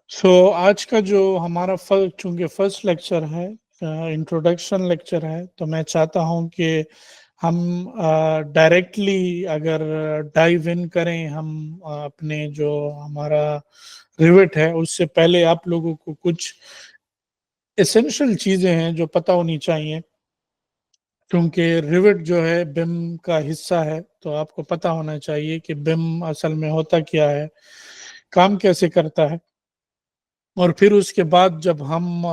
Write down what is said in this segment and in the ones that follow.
आज का जो हमारा चूंकि फर्स्ट लेक्चर है, इंट्रोडक्शन लेक्चर है, तो मैं चाहता हूं कि हम डायरेक्टली अगर डाइव इन करें, हम अपने जो हमारा रिविट है उससे पहले आप लोगों को कुछ एसेंशियल चीजें हैं जो पता होनी चाहिए। क्योंकि रिविट जो है बिम का हिस्सा है, तो आपको पता होना चाहिए कि बिम असल में होता क्या है, काम कैसे करता है। और फिर उसके बाद जब हम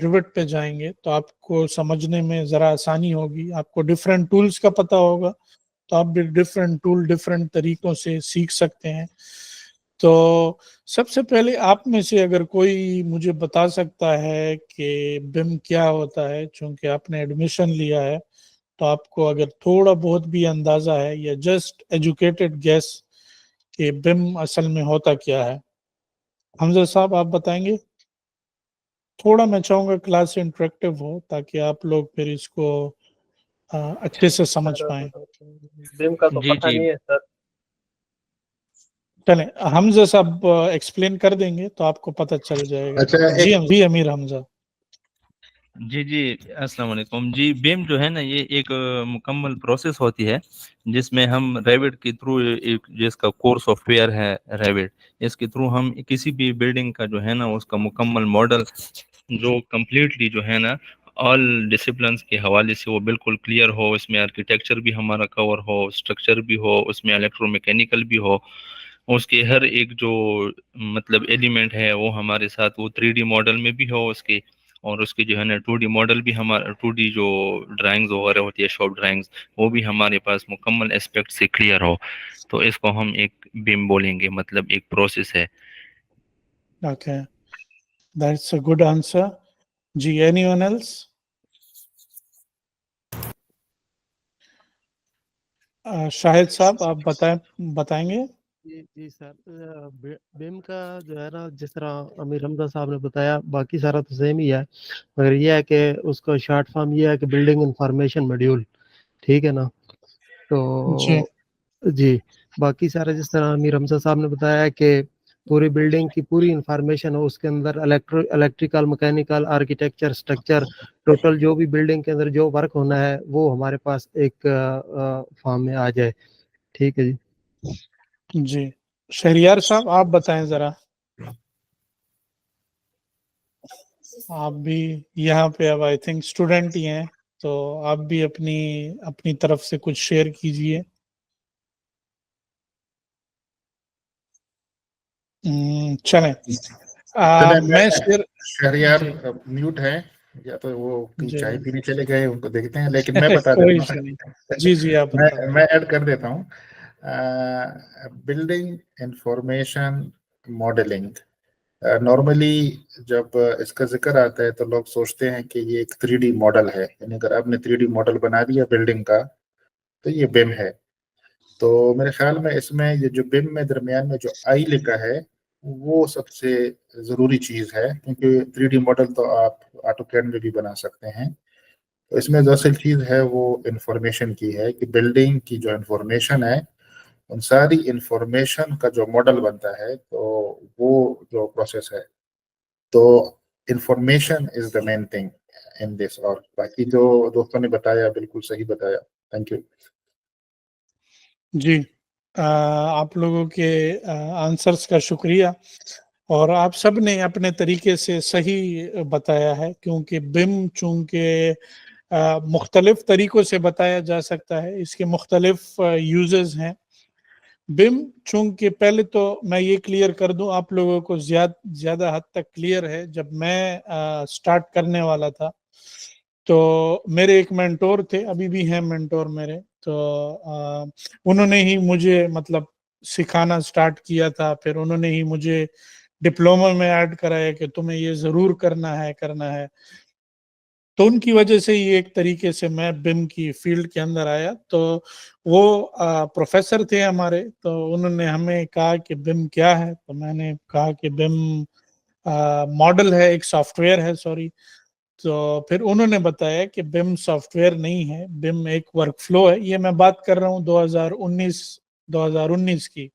रिविट पे जाएंगे तो आपको समझने में ज़रा आसानी होगी, आपको डिफरेंट टूल्स का पता होगा, तो आप भी डिफरेंट टूल डिफरेंट तरीकों से सीख सकते हैं। तो सबसे पहले आप में से अगर कोई मुझे बता सकता है कि बिम क्या होता है, चूंकि आपने एडमिशन लिया है, तो आपको अगर थोड़ा बहुत भी अंदाजा है या जस्ट एजुकेटेड गेस कि बिम असल में होता क्या है। हमजा साहब, आप बताएंगे? थोड़ा मैं चाहूंगा क्लास इंटरेक्टिव हो ताकि आप लोग फिर इसको अच्छे से समझ सर पाए। बिम का तो जी पता जी नहीं है सर। चलें, हमजा साहब एक्सप्लेन कर देंगे तो आपको पता चल जाएगा। अच्छा, जी एक जी, अमीर हमजा। जी जी, अस्सलाम वालेकुम जी। बीम जो है ना, ये एक मुकम्मल प्रोसेस होती है जिसमें हम रेविट के थ्रू, एक जिसका कोर सॉफ्टवेयर है रेविट, इसके थ्रू हम किसी भी बिल्डिंग का जो है ना उसका मुकम्मल मॉडल, जो कम्प्लीटली जो है ना ऑल डिसिप्लिन्स के हवाले से वो बिल्कुल क्लियर हो, इसमें आर्किटेक्चर भी हमारा कवर हो, स्ट्रक्चर भी हो, उसमें इलेक्ट्रोमैकेनिकल भी हो, उसके हर एक जो मतलब एलिमेंट है वो हमारे साथ वो 3D मॉडल में भी हो उसके, और उसकी जो है ना 2D मॉडल भी, हमारा 2D जो ड्राइंग्स वगैरह होती है, शॉप ड्राइंग्स, वो भी हमारे पास मुकम्मल एस्पेक्ट से क्लियर हो। तो इसको हम एक बीम बोलेंगे, मतलब एक प्रोसेस है। Okay, that's a good answer. जी, एनीवन एल्स? शाहिद साहब, आप बताएंगे? जी जी सर, बिम का जो है ना, जिस तरह अमीर हमजा साहब ने बताया, बाकी सारा तो सेम ही है, मगर ये है कि उसका शॉर्ट फॉर्म ये है कि बिल्डिंग इंफॉर्मेशन मॉड्यूल। ठीक है ना? जी तो जी, बाकी सारा जिस तरह अमीर हमजा साहब ने बताया कि पूरी बिल्डिंग की पूरी इंफॉर्मेशन हो उसके अंदर, electrical, mechanical, architecture, structure, total जो भी बिल्डिंग के अंदर जो वर्क होना है वो हमारे पास एक फॉर्म में आ जाए। ठीक है जी। जी, शहरियार साहब आप बताएं जरा। आप भी यहाँ पे अब आई थिंक स्टूडेंट ही हैं, तो आप भी अपनी अपनी तरफ से कुछ शेयर कीजिए। चलें, चले, मैं शेयर। शहरियार जी म्यूट है, या तो वो कहीं जी, चाय पीने चले गए, उनको देखते हैं, लेकिन मैं बता कोई देता इशू नहीं। हूँ। जी जी, आप बताएं। मैं ऐड कर देता हूँ। बिल्डिंग इंफॉर्मेशन मॉडलिंग, नॉर्मली जब इसका जिक्र आता है तो लोग सोचते हैं कि ये एक 3D मॉडल है, यानी अगर आपने 3D मॉडल बना दिया बिल्डिंग का तो ये बिम है। तो मेरे ख्याल में इसमें ये जो बिम में दरमियान में जो आई लिखा है वो सबसे ज़रूरी चीज़ है, क्योंकि 3D मॉडल तो आप ऑटोकैड में भी बना सकते हैं। तो इसमें जो असल चीज़ है वो इंफॉर्मेशन की है, कि बिल्डिंग की जो इंफॉर्मेशन है उन सारी इंफॉर्मेशन का जो मॉडल बनता है, तो वो जो प्रोसेस है, तो information is the main thing in this. और बाकी जो दोस्तों ने बताया बिल्कुल सही बताया। Thank you. जी, आप लोगों के आंसर्स का शुक्रिया। और आप सब ने अपने तरीके से सही बताया है, क्योंकि बिम चूंकि मुख्तलिफ तरीकों से बताया जा सकता है, इसके मुख्तलिफ यूजेस हैं। बिम चूंकि, पहले तो मैं ये क्लियर कर दूं आप लोगों को, ज़्यादा हद तक क्लियर है। जब मैं स्टार्ट करने वाला था तो मेरे एक मेंटोर थे, अभी भी हैं मेंटोर मेरे, तो उन्होंने ही मुझे मतलब सिखाना स्टार्ट किया था। फिर उन्होंने ही मुझे डिप्लोमा में ऐड कराया कि तुम्हें ये ज़रूर करना है। तो उनकी वजह से ही एक तरीके से मैं बिम की फील्ड के अंदर आया। तो वो प्रोफेसर थे हमारे, तो उन्होंने हमें कहा कि बिम क्या है, तो मैंने कहा कि बिम मॉडल है, एक सॉफ्टवेयर है, सॉरी। तो फिर उन्होंने बताया कि बिम सॉफ्टवेयर नहीं है, बिम एक वर्कफ्लो है। ये मैं बात कर रहा हूँ 2019 2019 की।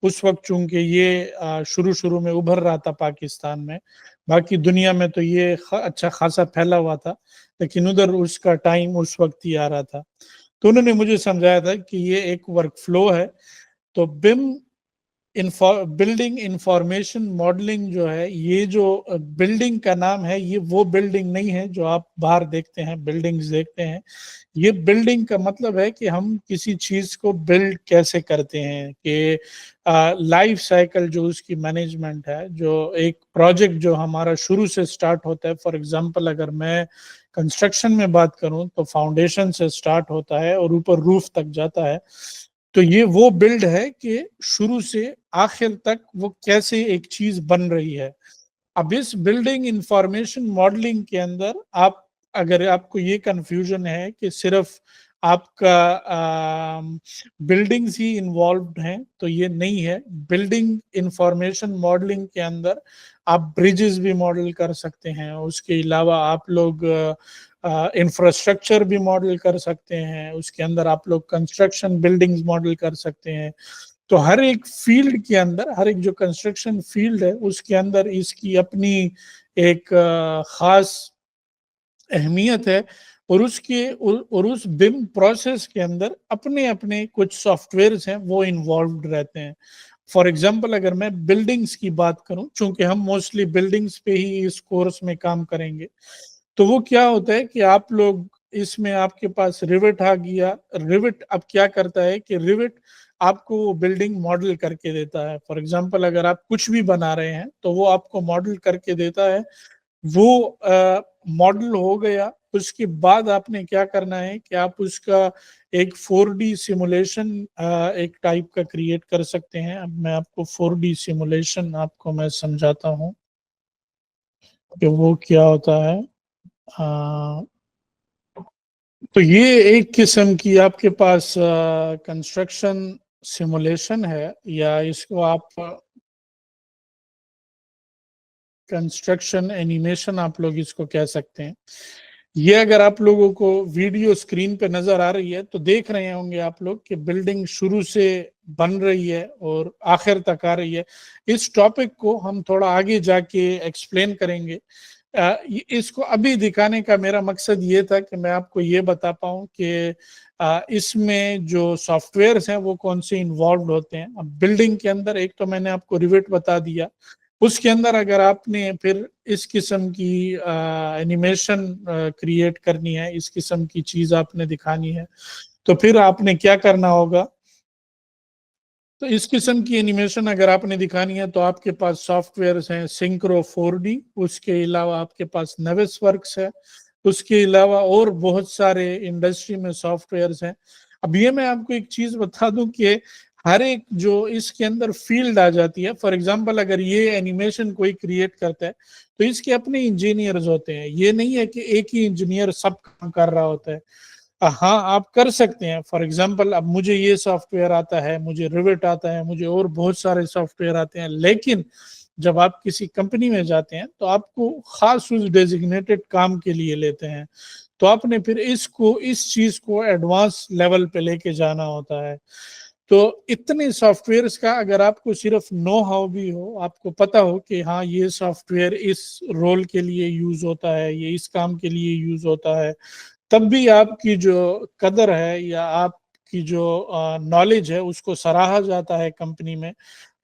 उस वक्त चूंकि ये शुरू में उभर रहा था पाकिस्तान में, बाकी दुनिया में तो ये अच्छा खासा फैला हुआ था, लेकिन उधर उसका टाइम उस वक्त ही आ रहा था। तो उन्होंने मुझे समझाया था कि ये एक वर्क फ्लो है। तो बिम बिल्डिंग इंफॉर्मेशन मॉडलिंग जो है, ये जो बिल्डिंग का नाम है, ये वो बिल्डिंग नहीं है जो आप बाहर देखते हैं, बिल्डिंग्स देखते हैं। ये बिल्डिंग का मतलब है कि हम किसी चीज को बिल्ड कैसे करते हैं, कि लाइफ साइकिल जो उसकी मैनेजमेंट है, जो एक प्रोजेक्ट जो हमारा शुरू से स्टार्ट होता है। फॉर एग्जांपल अगर मैं कंस्ट्रक्शन में बात करूं तो फाउंडेशन से स्टार्ट होता है और ऊपर रूफ तक जाता है। तो ये वो बिल्ड है कि शुरू से आखिर तक वो कैसे एक चीज बन रही है। अब इस बिल्डिंग इंफॉर्मेशन मॉडलिंग के अंदर आप, अगर आपको ये कंफ्यूजन है कि सिर्फ आपका बिल्डिंग्स ही इन्वॉल्व्ड हैं, तो ये नहीं है। बिल्डिंग इंफॉर्मेशन मॉडलिंग के अंदर आप ब्रिजेस भी मॉडल कर सकते हैं, उसके अलावा आप लोग इंफ्रास्ट्रक्चर भी मॉडल कर सकते हैं, उसके अंदर आप लोग कंस्ट्रक्शन बिल्डिंग्स मॉडल कर सकते हैं। तो हर एक फील्ड के अंदर, हर एक जो कंस्ट्रक्शन फील्ड है उसके अंदर इसकी अपनी एक खास अहमियत है। और उस बिम प्रोसेस के अंदर अपने अपने कुछ सॉफ्टवेयर्स हैं वो इन्वॉल्व रहते हैं। फॉर एग्जांपल अगर मैं बिल्डिंग्स की बात करूं, चूंकि हम मोस्टली बिल्डिंग्स पे ही इस कोर्स में काम करेंगे, तो वो क्या होता है कि आप लोग इसमें, आपके पास रिविट आ गया। रिविट अब क्या करता है कि रिविट आपको वो बिल्डिंग मॉडल करके देता है। फॉर एग्जांपल अगर आप कुछ भी बना रहे हैं तो वो आपको मॉडल करके देता है। वो मॉडल हो गया, उसके बाद आपने क्या करना है कि आप उसका एक 4D सिमुलेशन एक टाइप का क्रिएट कर सकते हैं। अब मैं आपको 4D सिमुलेशन आपको मैं समझाता हूँ कि वो क्या होता है। तो ये एक किस्म की आपके पास कंस्ट्रक्शन सिमुलेशन है, या इसको आप कंस्ट्रक्शन एनिमेशन आप लोग इसको कह सकते हैं। ये अगर आप लोगों को वीडियो स्क्रीन पे नजर आ रही है तो देख रहे होंगे आप लोग कि बिल्डिंग शुरू से बन रही है और आखिर तक आ रही है। इस टॉपिक को हम थोड़ा आगे जाके एक्सप्लेन करेंगे। इसको अभी दिखाने का मेरा मकसद ये था कि मैं आपको ये बता पाऊँ कि इसमें जो सॉफ्टवेयर्स हैं वो कौन से इन्वॉल्व होते हैं। अब बिल्डिंग के अंदर एक तो मैंने आपको रिविट बता दिया, उसके अंदर अगर आपने फिर इस किस्म की एनिमेशन क्रिएट करनी है, इस किस्म की चीज आपने दिखानी है, तो फिर आपने क्या करना होगा। तो इस किस्म की एनिमेशन अगर आपने दिखानी है तो आपके पास सॉफ्टवेयर्स हैं सिंक्रो 4D, उसके अलावा आपके पास नवेसवर्क्स है, उसके अलावा और बहुत सारे इंडस्ट्री में सॉफ्टवेयर्स हैं। अब ये मैं आपको एक चीज बता दूं कि हर एक जो इसके अंदर फील्ड आ जाती है। फॉर एग्जांपल अगर ये एनिमेशन कोई क्रिएट करता है तो इसके अपने इंजीनियर्स होते हैं। ये नहीं है कि एक ही इंजीनियर सब काम कर रहा होता है। हाँ, आप कर सकते हैं। फॉर एग्जांपल अब मुझे ये सॉफ्टवेयर आता है, मुझे रिविट आता है, मुझे और बहुत सारे सॉफ्टवेयर आते हैं, लेकिन जब आप किसी कंपनी में जाते हैं तो आपको खास उस डेजिग्नेटेड काम के लिए लेते हैं। तो आपने फिर इस चीज को एडवांस लेवल पे लेके जाना होता है। तो इतने सॉफ्टवेयर्स का अगर आपको सिर्फ नो हाउ भी हो, आपको पता हो कि हाँ ये सॉफ्टवेयर इस रोल के लिए यूज होता है, ये इस काम के लिए यूज होता है, तब भी आपकी जो कदर है या आपकी जो नॉलेज है उसको सराहा जाता है कंपनी में।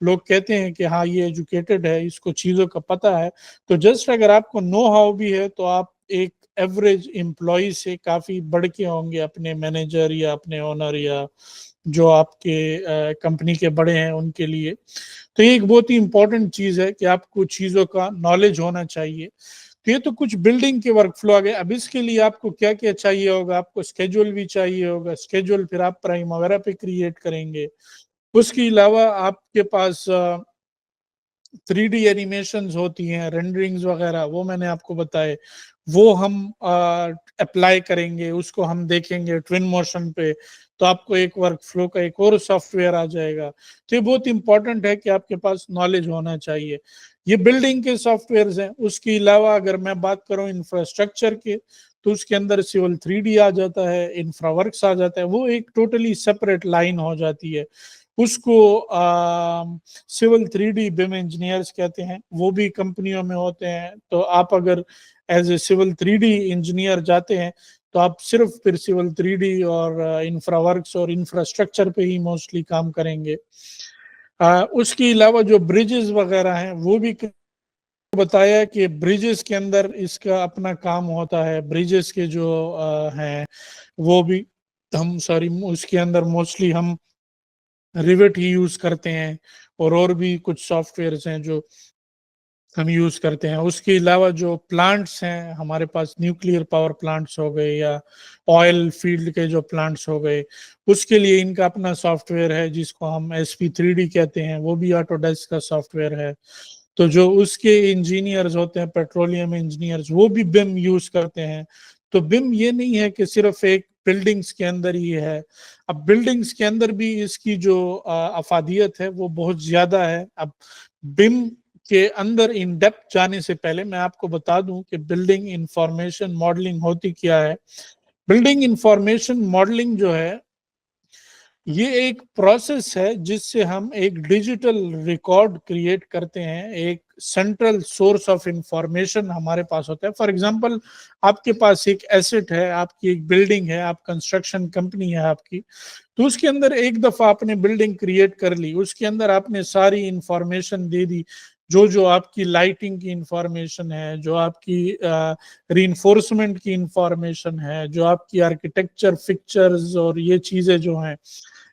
लोग कहते हैं कि हाँ ये एजुकेटेड है, इसको चीज़ों का पता है। तो जस्ट अगर आपको नो हाउ भी है तो आप एक एवरेज एम्प्लॉय से काफ़ी बढ़ के होंगे अपने मैनेजर या अपने ओनर या जो आपके कंपनी के बड़े हैं उनके लिए। तो ये एक बहुत ही इंपॉर्टेंट चीज़ है कि आपको चीज़ों का नॉलेज होना चाहिए। तो ये तो कुछ बिल्डिंग के वर्क फ्लो आ गए। अब इसके लिए आपको क्या क्या चाहिए होगा, आपको स्केड्यूल भी चाहिए होगा। स्केड्यूल फिर आप प्राइम वगैरह पे क्रिएट करेंगे। उसके अलावा आपके पास 3D एनिमेशंस होती हैं, रेंडरिंग्स वगैरह, वो मैंने आपको बताए, वो हम अप्लाई करेंगे, उसको हम देखेंगे ट्विन मोशन पे। तो आपको एक वर्क फ्लो का एक और सॉफ्टवेयर आ जाएगा। तो ये बहुत इंपॉर्टेंट है कि आपके पास नॉलेज होना चाहिए। ये बिल्डिंग के सॉफ्टवेयर्स हैं। उसके अलावा अगर मैं बात करूं इंफ्रास्ट्रक्चर के, तो उसके अंदर सिविल 3D आ जाता है, इंफ्रावर्क्स आ जाता है, वो एक टोटली सेपरेट लाइन हो जाती है। उसको सिविल 3D बिम इंजीनियर्स कहते हैं, वो भी कंपनियों में होते हैं। तो आप अगर as a civil 3D engineer जाते हैं तो आप सिर्फ फिर सिविल 3D और इंफ्रावर्क्स और इंफ्रास्ट्रक्चर पे ही मोस्टली काम करेंगे। उसके अलावा जो ब्रिजेस वगैरह हैं वो भी बताया कि ब्रिजेस के अंदर इसका अपना काम होता है। ब्रिजेस के जो हैं वो भी उसके अंदर मोस्टली हम रिवेट ही यूज करते हैं और भी कुछ सॉफ्टवेयर्स हैं जो हम यूज करते हैं। उसके अलावा जो प्लांट्स हैं हमारे पास, न्यूक्लियर पावर प्लांट्स हो गए या ऑयल फील्ड के जो प्लांट्स हो गए, उसके लिए इनका अपना सॉफ्टवेयर है जिसको हम SP3D कहते हैं, वो भी ऑटोडेस्क का सॉफ्टवेयर है। तो जो उसके इंजीनियर्स होते हैं, पेट्रोलियम इंजीनियर्स, वो भी बिम यूज करते हैं। तो बिम ये नहीं है कि सिर्फ एक बिल्डिंग्स के अंदर ही है, अब बिल्डिंग्स के अंदर भी इसकी जो अफादियत है वो बहुत ज्यादा है। अब बिम के अंदर इन डेप्थ जाने से पहले मैं आपको बता दूं कि बिल्डिंग इंफॉर्मेशन मॉडलिंग होती क्या है। बिल्डिंग इंफॉर्मेशन मॉडलिंग जो है ये एक प्रोसेस है जिससे हम एक डिजिटल रिकॉर्ड क्रिएट करते हैं, एक सेंट्रल सोर्स ऑफ इंफॉर्मेशन हमारे पास होता है। फॉर एग्जांपल, आपके पास एक एसेट है, आपकी एक बिल्डिंग है, आप कंस्ट्रक्शन कंपनी है आपकी, तो उसके अंदर एक दफा आपने बिल्डिंग क्रिएट कर ली, उसके अंदर आपने सारी इंफॉर्मेशन दे दी, जो आपकी लाइटिंग की इंफॉर्मेशन है, जो आपकी रीइंफोर्समेंट की इंफॉर्मेशन है, जो आपकी आर्किटेक्चर फिक्चर्स और ये चीजें जो हैं,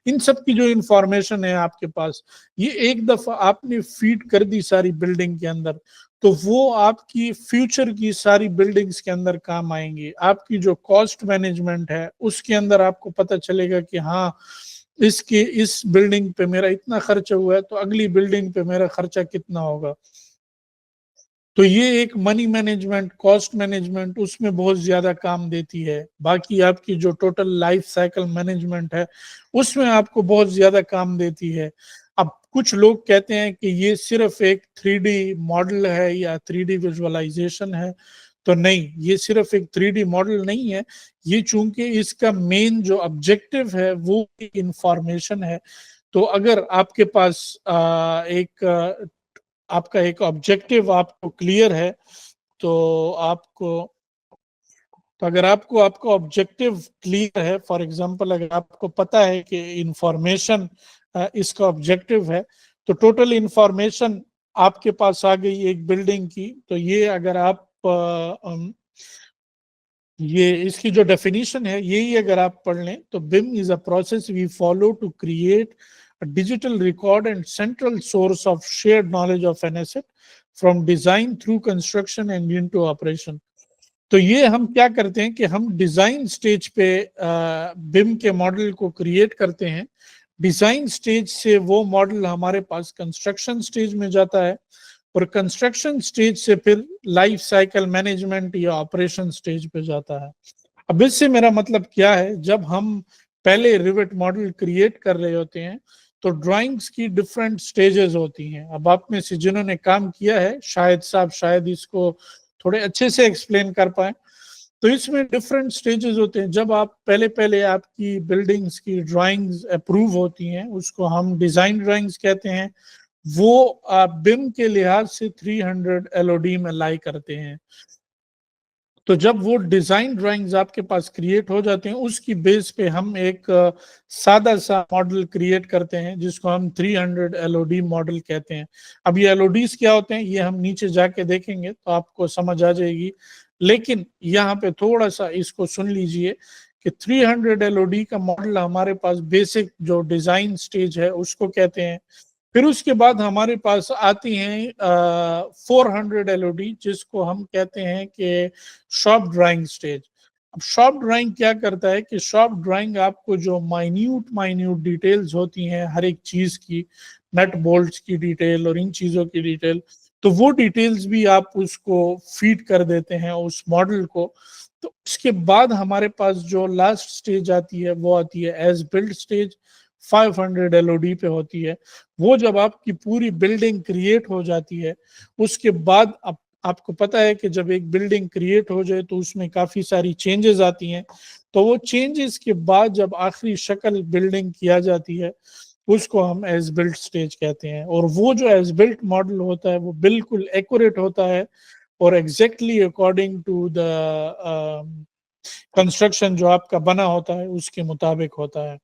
इन सब की जो इंफॉर्मेशन है आपके पास, ये एक दफा आपने फीड कर दी सारी बिल्डिंग के अंदर, तो वो आपकी फ्यूचर की सारी बिल्डिंग्स के अंदर काम आएंगी। आपकी जो कॉस्ट मैनेजमेंट है उसके अंदर आपको पता चलेगा कि हाँ, इस बिल्डिंग पे मेरा इतना खर्चा हुआ है तो अगली बिल्डिंग पे मेरा खर्चा कितना होगा। तो ये एक मनी मैनेजमेंट, कॉस्ट मैनेजमेंट, उसमें बहुत ज्यादा काम देती है। बाकी आपकी जो टोटल लाइफ साइकिल मैनेजमेंट है उसमें आपको बहुत ज्यादा काम देती है। अब कुछ लोग कहते हैं कि ये सिर्फ एक 3D मॉडल है या 3D विजुअलाइजेशन है, तो नहीं, ये सिर्फ एक 3D मॉडल नहीं है। ये चूंकि इसका मेन जो ऑब्जेक्टिव है वो इंफॉर्मेशन है, तो अगर आपके पास आपका एक ऑब्जेक्टिव आपको क्लियर है, तो अगर आपका ऑब्जेक्टिव क्लियर है, फॉर एग्जांपल अगर आपको पता है कि इंफॉर्मेशन इसका ऑब्जेक्टिव है, तो टोटल इंफॉर्मेशन आपके पास आ गई एक बिल्डिंग की। तो ये अगर आप ये इसकी जो डेफिनेशन है यही अगर आप पढ़ लें, तो BIM is a process we follow to create a digital record and central source of shared knowledge of an asset from design through construction and into operation। तो ये हम क्या करते हैं कि हम डिजाइन स्टेज पे बिम के मॉडल को क्रिएट करते हैं। डिजाइन स्टेज से वो मॉडल हमारे पास कंस्ट्रक्शन स्टेज में जाता है और कंस्ट्रक्शन स्टेज से फिर लाइफ साइकिल मैनेजमेंट या ऑपरेशन स्टेज पे जाता है। अब इससे मेरा मतलब क्या है, जब हम पहले रिवेट मॉडल क्रिएट कर रहे होते हैं तो ड्राइंग्स की डिफरेंट स्टेजेस होती हैं। अब आप में से जिन्होंने काम किया है शायद इसको थोड़े अच्छे से एक्सप्लेन कर पाए। तो इसमें डिफरेंट स्टेजेस होते हैं। जब आप पहले आपकी बिल्डिंग्स की ड्राइंग्स अप्रूव होती हैं, उसको हम डिजाइन ड्राइंग्स कहते हैं, वो बिम के लिहाज से 300 LOD में लाई करते हैं। तो जब वो डिजाइन ड्राइंग्स आपके पास क्रिएट हो जाते हैं, उसकी बेस पे हम एक सादा सा मॉडल क्रिएट करते हैं जिसको हम 300 LOD मॉडल कहते हैं। अब ये LODs क्या होते हैं ये हम नीचे जाके देखेंगे तो आपको समझ आ जाएगी, लेकिन यहाँ पे थोड़ा सा इसको सुन लीजिए कि 300 LOD का मॉडल हमारे पास बेसिक जो डिजाइन स्टेज है उसको कहते हैं। फिर उसके बाद हमारे पास आती हैं 400 LOD जिसको हम कहते हैं कि शॉप ड्राइंग स्टेज। अब शॉप ड्राइंग क्या करता है कि शॉप ड्राइंग आपको जो माइन्यूट डिटेल्स होती हैं हर एक चीज की, नट बोल्ट्स की डिटेल और इन चीजों की डिटेल, तो वो डिटेल्स भी आप उसको फीड कर देते हैं उस मॉडल को। तो उसके बाद हमारे पास जो लास्ट स्टेज आती है वो आती है एज बिल्ड स्टेज, 500 LOD पे होती है। वो जब आपकी पूरी बिल्डिंग क्रिएट हो जाती है, उसके बाद आपको पता है कि जब एक बिल्डिंग क्रिएट हो जाए तो उसमें काफी सारी चेंजेस आती हैं। तो वो चेंजेस के बाद जब आखिरी शक्ल बिल्डिंग किया जाती है उसको हम एज बिल्ट स्टेज कहते हैं। और वो जो एज बिल्ट मॉडल होता है वो बिल्कुल एक्यूरेट होता है और exactly according to the construction जो आपका बना होता है उसके मुताबिक होता है।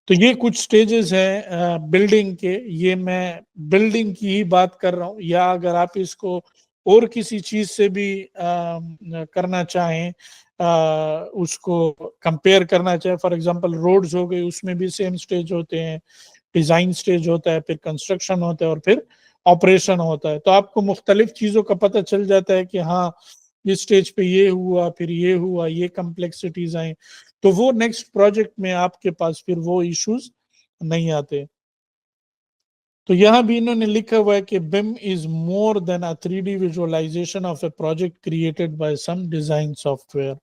तो ये कुछ स्टेजेस हैं बिल्डिंग के, ये मैं बिल्डिंग की ही बात कर रहा हूँ, या अगर आप इसको और किसी चीज से भी करना चाहें, उसको कंपेयर करना चाहे, फॉर एग्जांपल रोड्स हो गई, उसमें भी सेम स्टेज होते हैं, डिजाइन स्टेज होता है, फिर कंस्ट्रक्शन होता है और फिर ऑपरेशन होता है। तो आपको मुख्तलिफ चीजों का पता चल जाता है कि हाँ इस स्टेज पे ये हुआ, फिर ये हुआ, ये कम्प्लेक्सिटीज आई, तो वो नेक्स्ट प्रोजेक्ट में आपके पास फिर वो इश्यूज नहीं आते। तो यहां भी इन्होंने लिखा हुआ है कि BIM is more than a 3D visualization of a project created by some design software.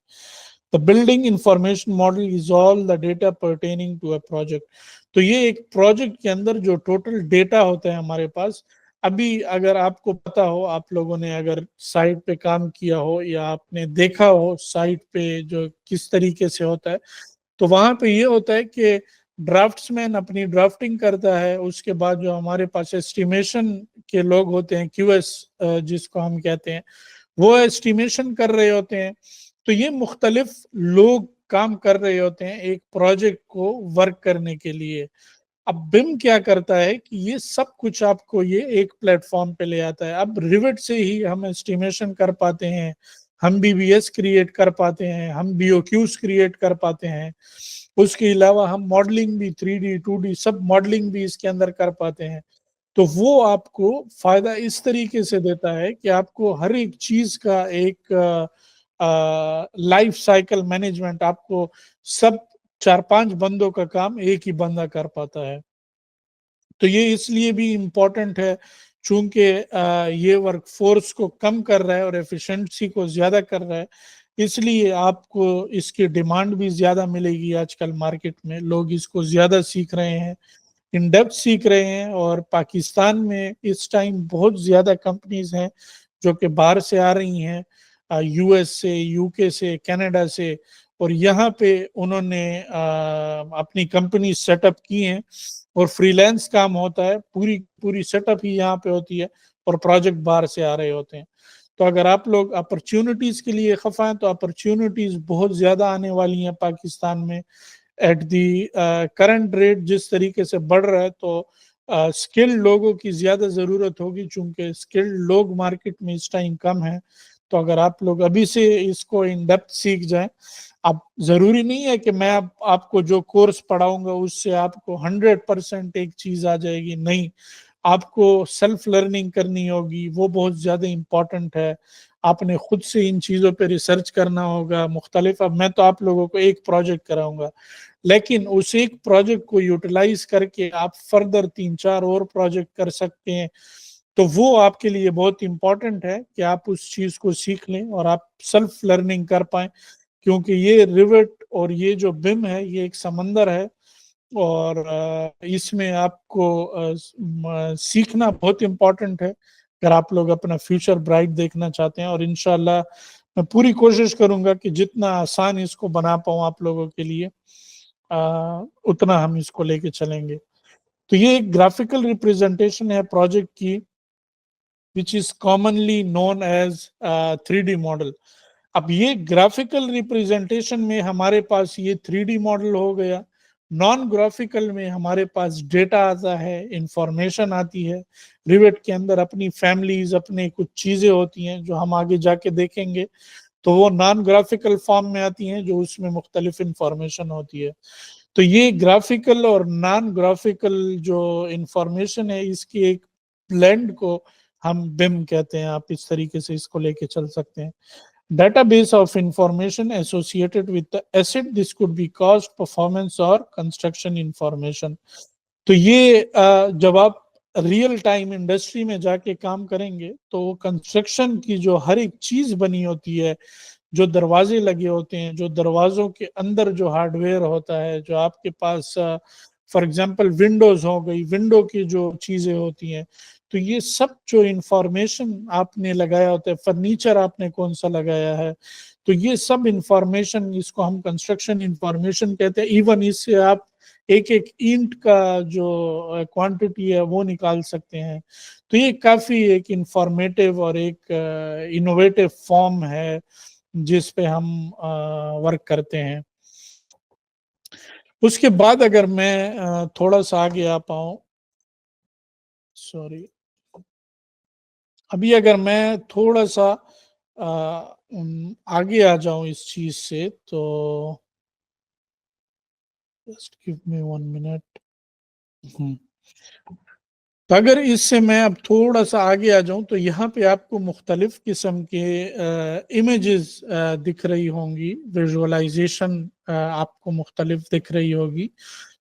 The building information model is all the data pertaining to a project. तो ये एक प्रोजेक्ट के अंदर जो टोटल डेटा होता है हमारे पास, अभी अगर आपको पता हो, आप लोगों ने अगर साइट पे काम किया हो या आपने देखा हो साइट पे जो किस तरीके से होता है, तो वहां पे ये होता है कि ड्राफ्ट्समैन अपनी ड्राफ्टिंग करता है, उसके बाद जो हमारे पास एस्टिमेशन के लोग होते हैं, QS जिसको हम कहते हैं, वो एस्टिमेशन कर रहे होते हैं। तो ये मुख्तलिफ लोग काम कर रहे होते हैं एक प्रोजेक्ट को वर्क करने के लिए। अब BIM क्या करता है कि ये सब कुछ आपको ये एक प्लेटफॉर्म पे ले आता है। अब रिविट से ही हम एस्टिमेशन कर पाते हैं, हम BBS क्रिएट कर पाते हैं, हम BOQs क्रिएट कर पाते हैं, उसके अलावा हम मॉडलिंग भी 3D 2D सब मॉडलिंग भी इसके अंदर कर पाते हैं। तो वो आपको फायदा इस तरीके से देता है कि आपको हर एक चीज का एक लाइफ साइकिल मैनेजमेंट, आपको सब 4-5 बंदों का काम एक ही बंदा कर पाता है। तो ये इसलिए भी इम्पोर्टेंट है चूंकि ये वर्क फोर्स को कम कर रहा है और एफिशिएंसी को ज्यादा कर रहा है, इसलिए आपको इसकी डिमांड भी ज्यादा मिलेगी। आजकल मार्केट में लोग इसको ज्यादा सीख रहे हैं, इन डेप्थ सीख रहे हैं। और पाकिस्तान में इस टाइम बहुत ज्यादा कंपनीज हैं जो कि बाहर से आ रही हैं, US से, UK से, कनाडा से, और यहाँ पे उन्होंने अपनी कंपनी सेटअप की हैं और फ्रीलांस काम होता है, पूरी पूरी सेटअप ही यहाँ पे होती है और प्रोजेक्ट बाहर से आ रहे होते हैं। तो अगर आप लोग अपॉर्चुनिटीज के लिए खफा हैं तो अपॉर्चुनिटीज बहुत ज्यादा आने वाली हैं पाकिस्तान में एट दी करंट रेट। जिस तरीके से बढ़ रहा है तो स्किल्ड लोगों की ज्यादा जरूरत होगी, चूंकि स्किल्ड लोग मार्केट में इस टाइम कम है। तो अगर आप लोग अभी से इसको इन डेप्थ सीख जाएं, अब जरूरी नहीं है कि मैं आपको जो कोर्स पढ़ाऊंगा उससे आपको 100% एक चीज आ जाएगी, नहीं, आपको सेल्फ लर्निंग करनी होगी, वो बहुत ज्यादा इंपॉर्टेंट है। आपने खुद से इन चीजों पे रिसर्च करना होगा मुख्तलिफ। अब मैं तो आप लोगों को एक प्रोजेक्ट कराऊंगा, लेकिन उस एक प्रोजेक्ट को यूटिलाइज करके आप फर्दर 3-4 और प्रोजेक्ट कर सकते हैं। तो वो आपके लिए बहुत इंपॉर्टेंट है कि आप उस चीज को सीख लें और आप सेल्फ लर्निंग कर पाए, क्योंकि ये रिविट और ये जो BIM है ये एक समंदर है और इसमें आपको सीखना बहुत इम्पोर्टेंट है अगर आप लोग अपना फ्यूचर ब्राइट देखना चाहते हैं। और इंशाल्लाह मैं पूरी कोशिश करूंगा कि जितना आसान इसको बना पाऊँ आप लोगों के लिए, उतना हम इसको लेके चलेंगे। तो ये एक ग्राफिकल रिप्रेजेंटेशन है प्रोजेक्ट की, which is commonly known as 3D model. अब ये ग्राफिकल रिप्रेजेंटेशन में हमारे पास ये 3D मॉडल हो गया। नॉन ग्राफिकल में हमारे पास डेटा आता है, इंफॉर्मेशन आती है। रिवेट के अंदर अपनी फैमिलीज, अपने कुछ चीजें होती हैं जो हम आगे जाके देखेंगे, तो वो नॉन ग्राफिकल फॉर्म में आती हैं जो उसमें मुख्तलिफ इंफॉर्मेशन होती है। तो ये ग्राफिकल और नॉन ग्राफिकल जो इंफॉर्मेशन है इसकी एक ब्लेंड को हम BIM कहते हैं। आप इस तरीके से इसको लेके चल सकते हैं। Database of information associated with the asset, this could be cost, performance और construction information। तो ये जब आप रियल टाइम इंडस्ट्री में जाके काम करेंगे तो कंस्ट्रक्शन की जो हर एक चीज बनी होती है, जो दरवाजे लगे होते हैं, जो दरवाजों के अंदर जो हार्डवेयर होता है, जो आपके पास फॉर एग्जांपल विंडोज हो गई, विंडो की जो चीजें होती हैं, तो ये सब जो इंफॉर्मेशन आपने लगाया होता है, फर्नीचर आपने कौन सा लगाया है, तो ये सब इंफॉर्मेशन, इसको हम कंस्ट्रक्शन इंफॉर्मेशन कहते हैं। इवन इससे आप एक एक ईंट का जो क्वांटिटी है वो निकाल सकते हैं। तो ये काफ़ी एक इंफॉर्मेटिव और एक इनोवेटिव फॉर्म है जिस पे हम वर्क करते हैं। उसके बाद अगर मैं थोड़ा सा आगे आ पाऊँ, सॉरी, अभी अगर मैं थोड़ा सा आगे आ जाऊं इस चीज से, तो जस्ट गिव मी 1 मिनट। तो अगर इससे मैं अब थोड़ा सा आगे आ जाऊं तो यहाँ पे आपको मुख्तलिफ किस्म के इमेजेस दिख रही होंगी, विजुअलाइजेशन आपको मुख्तलिफ दिख रही होगी।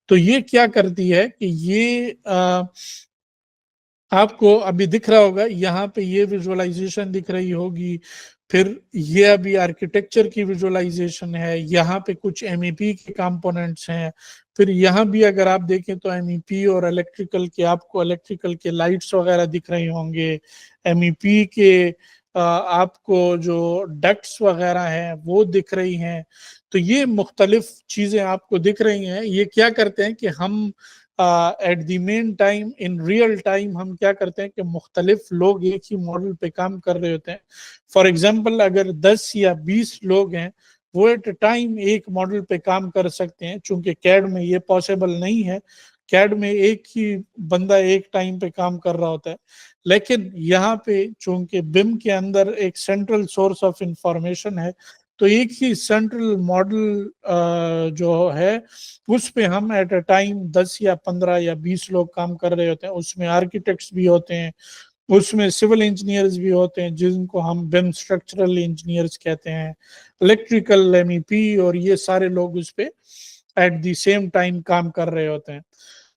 तो ये क्या करती है कि ये आपको अभी दिख रहा होगा, यहाँ पे ये विजुअलाइजेशन दिख रही होगी, फिर ये अभी आर्किटेक्चर की विजुअलाइजेशन है, यहाँ पे कुछ एमईपी के कंपोनेंट्स हैं, फिर यहाँ भी अगर आप देखें तो एमईपी और इलेक्ट्रिकल के, आपको इलेक्ट्रिकल के लाइट्स वगैरह दिख रही होंगे, एमईपी के आपको जो डक्ट्स वगैरह हैं वो दिख रही हैं। तो ये मुख्तलिफ चीज़ें आपको दिख रही हैं। ये क्या करते हैं कि हम at the main time, in real time, हम क्या करते हैं कि मुख्तलिफ लोग एक ही मॉडल पे काम कर रहे होते हैं। फॉर एग्जाम्पल अगर 10 या 20 लोग हैं वो एट अ टाइम एक मॉडल पे काम कर सकते हैं। चूंकि कैड में ये पॉसिबल नहीं है, कैड में एक ही बंदा एक टाइम पे काम कर रहा होता है, लेकिन यहाँ पे चूंकि बिम के अंदर एक सेंट्रल सोर्स ऑफ इंफॉर्मेशन है, तो एक ही सेंट्रल मॉडल जो है उस पे हम एट अ टाइम 10 या 15 या 20 लोग काम कर रहे होते हैं। उसमें आर्किटेक्ट्स भी होते हैं, उसमें सिविल इंजीनियर्स भी होते हैं जिनको हम बिम स्ट्रक्चरल इंजीनियर्स कहते हैं, इलेक्ट्रिकल, एमईपी, और ये सारे लोग उस पे एट द सेम टाइम काम कर रहे होते हैं।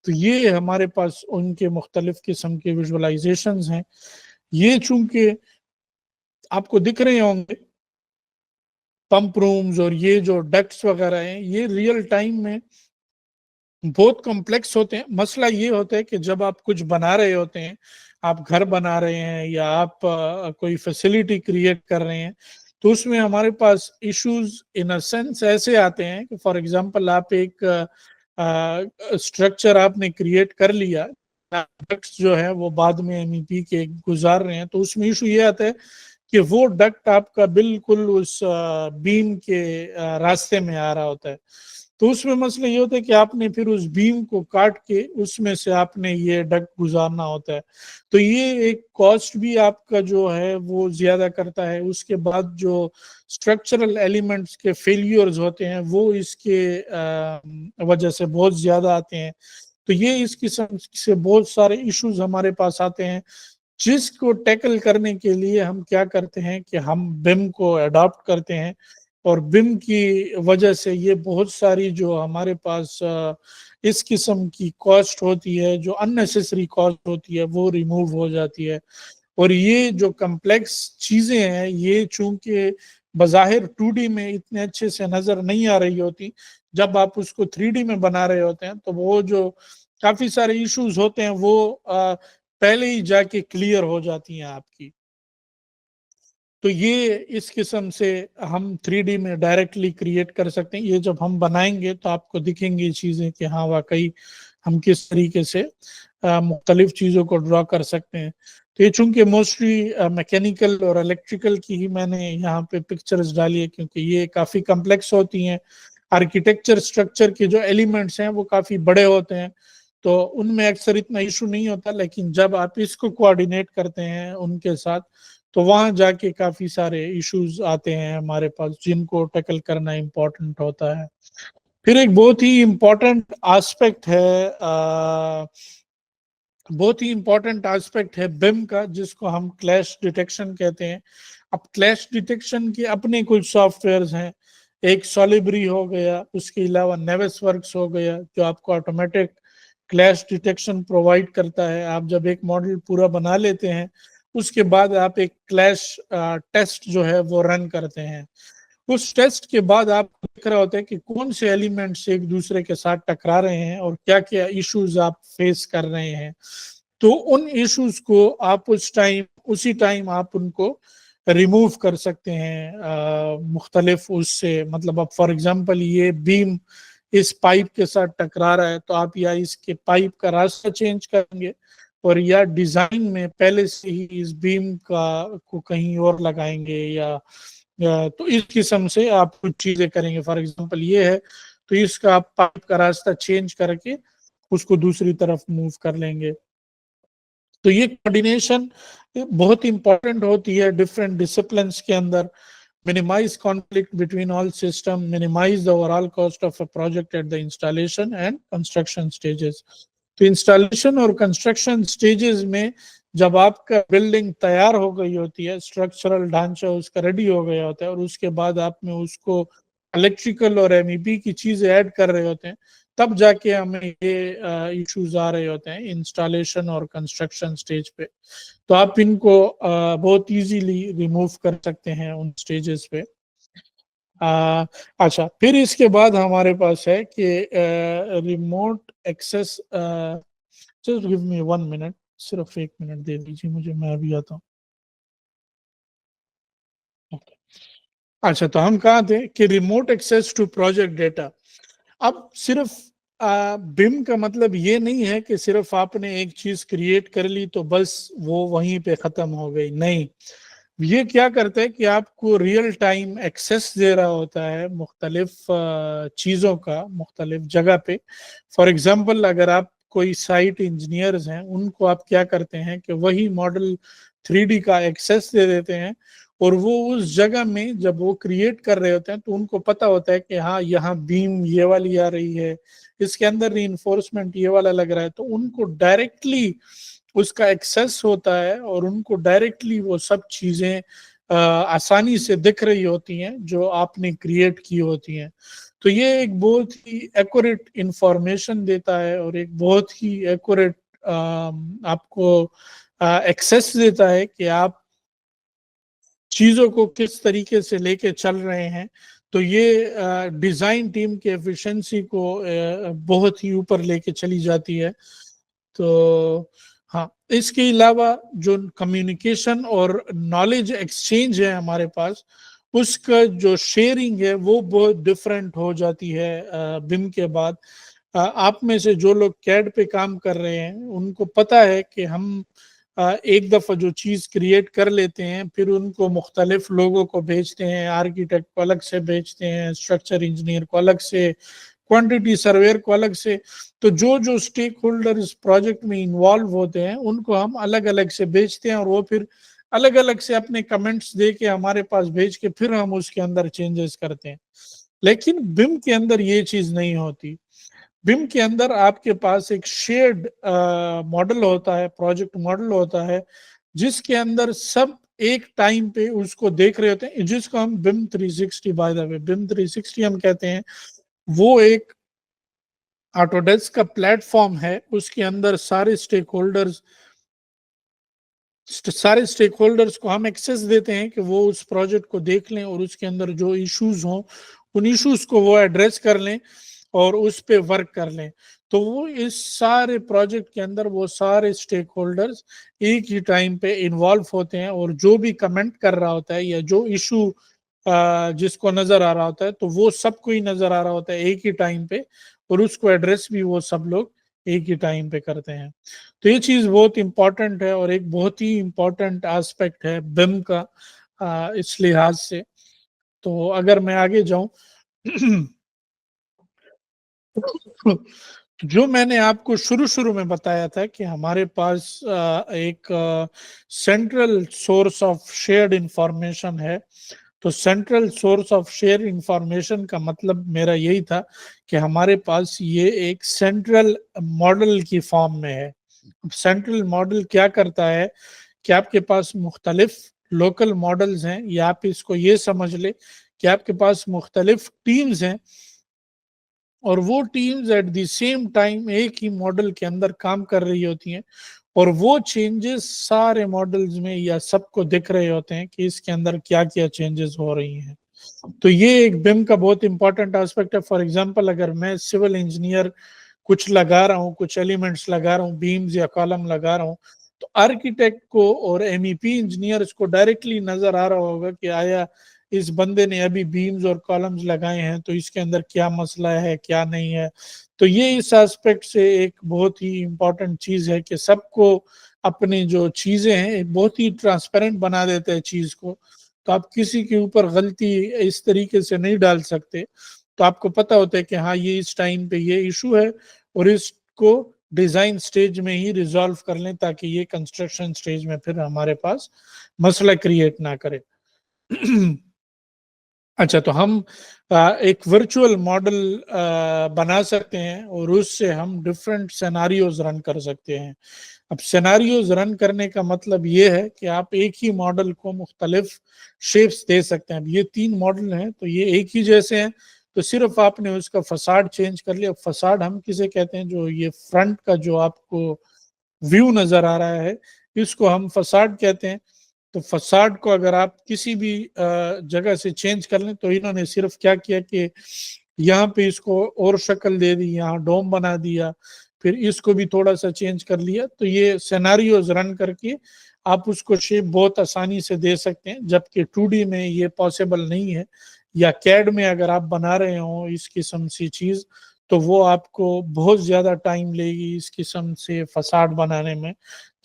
तो ये हमारे पास उनके मुख्तलिफ किस्म के विजुअलाइजेशंस हैं। ये चूंकि आपको दिख रहे होंगे पंप रूम्स और ये जो डक्ट्स वगैरह हैं, ये रियल टाइम में बहुत कॉम्प्लेक्स होते हैं। मसला ये होता है कि जब आप कुछ बना रहे होते हैं, आप घर बना रहे हैं या आप कोई फैसिलिटी क्रिएट कर रहे हैं, तो उसमें हमारे पास इश्यूज इन अ सेंस ऐसे आते हैं कि फॉर एग्जांपल आप एक स्ट्रक्चर आपने क्रिएट कर लिया, डक्ट्स जो है वो बाद में एमईपी के गुजार रहे हैं, तो उसमें इशू ये आता है कि वो डक्ट आपका बिल्कुल उस बीम के रास्ते में आ रहा होता है। तो उसमें मसला ये होता है कि आपने फिर उस बीम को काट के उसमें से आपने ये डक्ट गुजारना होता है। तो ये एक कॉस्ट भी आपका जो है वो ज्यादा करता है। उसके बाद जो स्ट्रक्चरल एलिमेंट्स के फेलियर्स होते हैं वो इसके वजह से बहुत ज्यादा आते हैं। तो ये इस किस्म से बहुत सारे इश्यूज हमारे पास आते हैं, जिसको टैकल करने के लिए हम क्या करते हैं कि हम बिम को अडॉप्ट करते हैं, और बिम की वजह से ये बहुत सारी जो हमारे पास इस किस्म की कॉस्ट होती है, जो अननेसेसरी कॉस्ट होती है, वो रिमूव हो जाती है। और ये जो कम्प्लेक्स चीजें हैं, ये चूंकि बज़ाहिर 2D में इतने अच्छे से नजर नहीं आ रही होती, जब आप उसको 3D में बना रहे होते हैं तो वो जो काफी सारे इश्यूज होते हैं वो पहले ही जाके क्लियर हो जाती हैं आपकी। तो ये इस किस्म से हम 3D में डायरेक्टली क्रिएट कर सकते हैं। ये जब हम बनाएंगे तो आपको दिखेंगी चीज़ें कि हाँ वाकई हम किस तरीके से मुख्तलिफ चीज़ों को ड्रॉ कर सकते हैं। तो ये चूंकि मोस्टली मैकेनिकल और इलेक्ट्रिकल की ही मैंने यहाँ पे पिक्चर्स डाली है, क्योंकि ये काफ़ी कम्प्लेक्स होती हैं। आर्किटेक्चर स्ट्रक्चर के जो एलिमेंट्स हैं वो काफ़ी बड़े होते हैं, तो उनमें अक्सर इतना इशू नहीं होता, लेकिन जब आप इसको कोऑर्डिनेट करते हैं उनके साथ, तो वहां जाके काफी सारे इश्यूज आते हैं हमारे पास, जिनको टैकल करना इम्पोर्टेंट होता है। फिर एक बहुत ही इम्पोर्टेंट एस्पेक्ट है बहुत ही इंपॉर्टेंट एस्पेक्ट है बिम का, जिसको हम क्लैश डिटेक्शन कहते हैं। अब क्लैश डिटेक्शन के अपने कुछ सॉफ्टवेयर्स हैं, एक सॉलिब्री हो गया, उसके अलावा नेवेस वर्क्स हो गया, जो आपको ऑटोमेटिक क्लैश डिटेक्शन प्रोवाइड करता है। आप जब एक मॉडल पूरा बना लेते हैं, उसके बाद आप एक क्लैश टेस्ट जो है वो रन करते हैं। उस टेस्ट के बाद आप देख रहे होते हैं कि कौन से एलिमेंट्स एक दूसरे के साथ टकरा रहे हैं और क्या क्या इश्यूज आप फेस कर रहे हैं। तो उन इश्यूज को आप उसी टाइम आप उनको रिमूव कर सकते हैं मुख्तलिफ उससे। मतलब अब फॉर एग्जांपल ये बीम इस पाइप के साथ टकरा रहा है तो आप या इसके पाइप का रास्ता चेंज करेंगे और या डिजाइन में पहले से ही इस बीम का को कहीं और लगाएंगे या तो इस किस्म से आप कुछ चीजें करेंगे। फॉर एग्जांपल ये है तो इसका आप पाइप का रास्ता चेंज करके उसको दूसरी तरफ मूव कर लेंगे। तो ये कोऑर्डिनेशन बहुत इंपॉर्टेंट होती है डिफरेंट डिसिप्लिन्स के अंदर। minimize conflict between all system, minimize the overall cost of a project at the installation and construction stages। तो इंस्टॉलेशन और कंस्ट्रक्शन स्टेजेस में जब आपका बिल्डिंग तैयार हो गई होती है, स्ट्रक्चरल ढांचा उसका रेडी हो गया होता है और उसके बाद आपने उसको इलेक्ट्रिकल और एमईपी की चीजें ऐड कर रहे होते हैं, तब जाके हमें ये इश्यूज आ रहे होते हैं इंस्टॉलेशन और कंस्ट्रक्शन स्टेज पे। तो आप इनको बहुत इजीली रिमूव कर सकते हैं उन स्टेजेस पे। अच्छा, फिर इसके बाद हमारे पास है कि remote access. Just give me 1 minute, सिर्फ 1 मिनट दे दीजिए मुझे, मैं अभी आता हूँ। अच्छा, तो हम कहाँ थे कि remote access to project data. अब सिर्फ बिम का मतलब ये नहीं है कि सिर्फ आपने एक चीज क्रिएट कर ली तो बस वो वहीं पे खत्म हो गई, नहीं। ये क्या करता है कि आपको रियल टाइम एक्सेस दे रहा होता है मुख्तलिफ चीज़ों का मुख्तलिफ जगह पे। फॉर एग्जांपल अगर आप कोई साइट इंजीनियर्स हैं, उनको आप क्या करते हैं कि वही मॉडल 3D का एक्सेस दे देते हैं और वो उस जगह में जब वो क्रिएट कर रहे होते हैं तो उनको पता होता है कि हाँ यहाँ बीम ये वाली आ रही है, इसके अंदर रीइंफोर्समेंट ये वाला लग रहा है, तो उनको डायरेक्टली उसका एक्सेस होता है और उनको डायरेक्टली वो सब चीजें आसानी से दिख रही होती हैं जो आपने क्रिएट की होती हैं। तो ये एक बहुत ही एक्यूरेट इंफॉर्मेशन देता है और एक बहुत ही एक्यूरेट आपको एक्सेस देता है कि आप चीजों को किस तरीके से लेके चल रहे हैं। तो ये डिजाइन टीम की एफिशिएंसी को बहुत ही ऊपर लेके चली जाती है। तो हाँ, इसके अलावा जो कम्युनिकेशन और नॉलेज एक्सचेंज है हमारे पास, उसका जो शेयरिंग है वो बहुत डिफरेंट हो जाती है बिम के बाद। आप में से जो लोग कैड पे काम कर रहे हैं उनको पता है कि हम एक दफ़ा जो चीज़ क्रिएट कर लेते हैं फिर उनको मुख्तलिफ लोगों को भेजते हैं, आर्किटेक्ट को अलग से भेजते हैं, स्ट्रक्चर इंजीनियर को अलग से, क्वांटिटी सर्वेयर को अलग से। तो जो जो स्टेक होल्डर इस प्रोजेक्ट में इन्वॉल्व होते हैं उनको हम अलग अलग से भेजते हैं और वो फिर अलग अलग से अपने कमेंट्स दे के हमारे पास भेज के फिर हम उसके अंदर चेंजेस करते हैं। लेकिन बिम के अंदर ये चीज़ नहीं होती। बिम के अंदर आपके पास एक शेयर्ड मॉडल होता है, प्रोजेक्ट मॉडल होता है, जिसके अंदर सब एक टाइम पे उसको देख रहे होते हैं, जिसको हम बिम 360 बाय द वे बिम 360 हम कहते हैं। वो एक ऑटोडेस्क का प्लेटफॉर्म है, उसके अंदर सारे स्टेक होल्डर्स को हम एक्सेस देते हैं कि वो उस प्रोजेक्ट को देख लें और उसके अंदर जो इश्यूज हों उन इश्यूज को वो एड्रेस कर लें और उस पे वर्क कर लें। तो वो इस सारे प्रोजेक्ट के अंदर वो सारे स्टेक होल्डर्स एक ही टाइम पे इन्वॉल्व होते हैं और जो भी कमेंट कर रहा होता है या जो इशू जिसको नजर आ रहा होता है तो वो सबको ही नजर आ रहा होता है एक ही टाइम पे और उसको एड्रेस भी वो सब लोग एक ही टाइम पे करते हैं। तो ये चीज बहुत इंपॉर्टेंट है और एक बहुत ही इंपॉर्टेंट एस्पेक्ट है बिम का इस लिहाज से। तो अगर मैं आगे जाऊं जो मैंने आपको शुरू में बताया था कि हमारे पास एक central source of shared information है। तो central source of share information का मतलब मेरा यही था कि हमारे पास ये एक सेंट्रल मॉडल की फॉर्म में है। सेंट्रल मॉडल क्या करता है कि आपके पास मुख्तलिफ लोकल मॉडल्स हैं, या आप इसको ये समझ ले कि आपके पास मुख्तलिफ टीम्स हैं और वो teams at the same time एक ही मॉडल के अंदर काम कर रही होती हैं और वो चेंजेस सारे मॉडल्स में या सबको दिख रहे होते हैं कि इसके अंदर क्या क्या चेंजेस हो रही हैं। तो ये एक बिम का बहुत इंपॉर्टेंट एस्पेक्ट है। फॉर एग्जांपल अगर मैं सिविल इंजीनियर कुछ लगा रहा हूँ, कुछ एलिमेंट्स लगा रहा हूँ, बीम्स या कॉलम लगा रहा हूँ, तो आर्किटेक्ट को और एमईपी इंजीनियर्स को डायरेक्टली नजर आ रहा होगा कि आया इस बंदे ने अभी बीम्स और कॉलम्स लगाए हैं तो इसके अंदर क्या मसला है क्या नहीं है। तो ये इस एस्पेक्ट से एक बहुत ही इम्पोर्टेंट चीज है कि सबको अपनी जो चीजें हैं एक बहुत ही ट्रांसपेरेंट बना देते हैं चीज को। तो आप किसी के ऊपर गलती इस तरीके से नहीं डाल सकते। तो आपको पता होता है कि हाँ ये इस टाइम पे ये इशू है और इसको डिजाइन स्टेज में ही रिजॉल्व कर लें ताकि ये कंस्ट्रक्शन स्टेज में फिर हमारे पास मसला क्रिएट ना करे। अच्छा, तो हम एक वर्चुअल मॉडल बना सकते हैं और उससे हम डिफरेंट सिनेरियोज रन कर सकते हैं। अब सिनेरियोज रन करने का मतलब ये है कि आप एक ही मॉडल को मुख्तलिफ शेप्स दे सकते हैं। अब ये 3 मॉडल हैं तो ये एक ही जैसे हैं, तो सिर्फ आपने उसका फसाड चेंज कर लिया। फसाड हम किसे कहते हैं, जो ये फ्रंट का जो आपको व्यू नजर आ रहा है इसको हम फसाड कहते हैं। तो फसाड को अगर आप किसी भी जगह से चेंज कर लें, तो इन्होंने सिर्फ क्या किया कि यहाँ पे इसको और शक्ल दे दी, यहाँ डोम बना दिया, फिर इसको भी थोड़ा सा चेंज कर लिया। तो ये सिनेरियोज रन करके आप उसको शेप बहुत आसानी से दे सकते हैं, जबकि 2D में ये पॉसिबल नहीं है। या कैड में अगर आप बना रहे हो इस किस्म से चीज, तो वो आपको बहुत ज्यादा टाइम लेगी इस किस्म से फसाड बनाने में।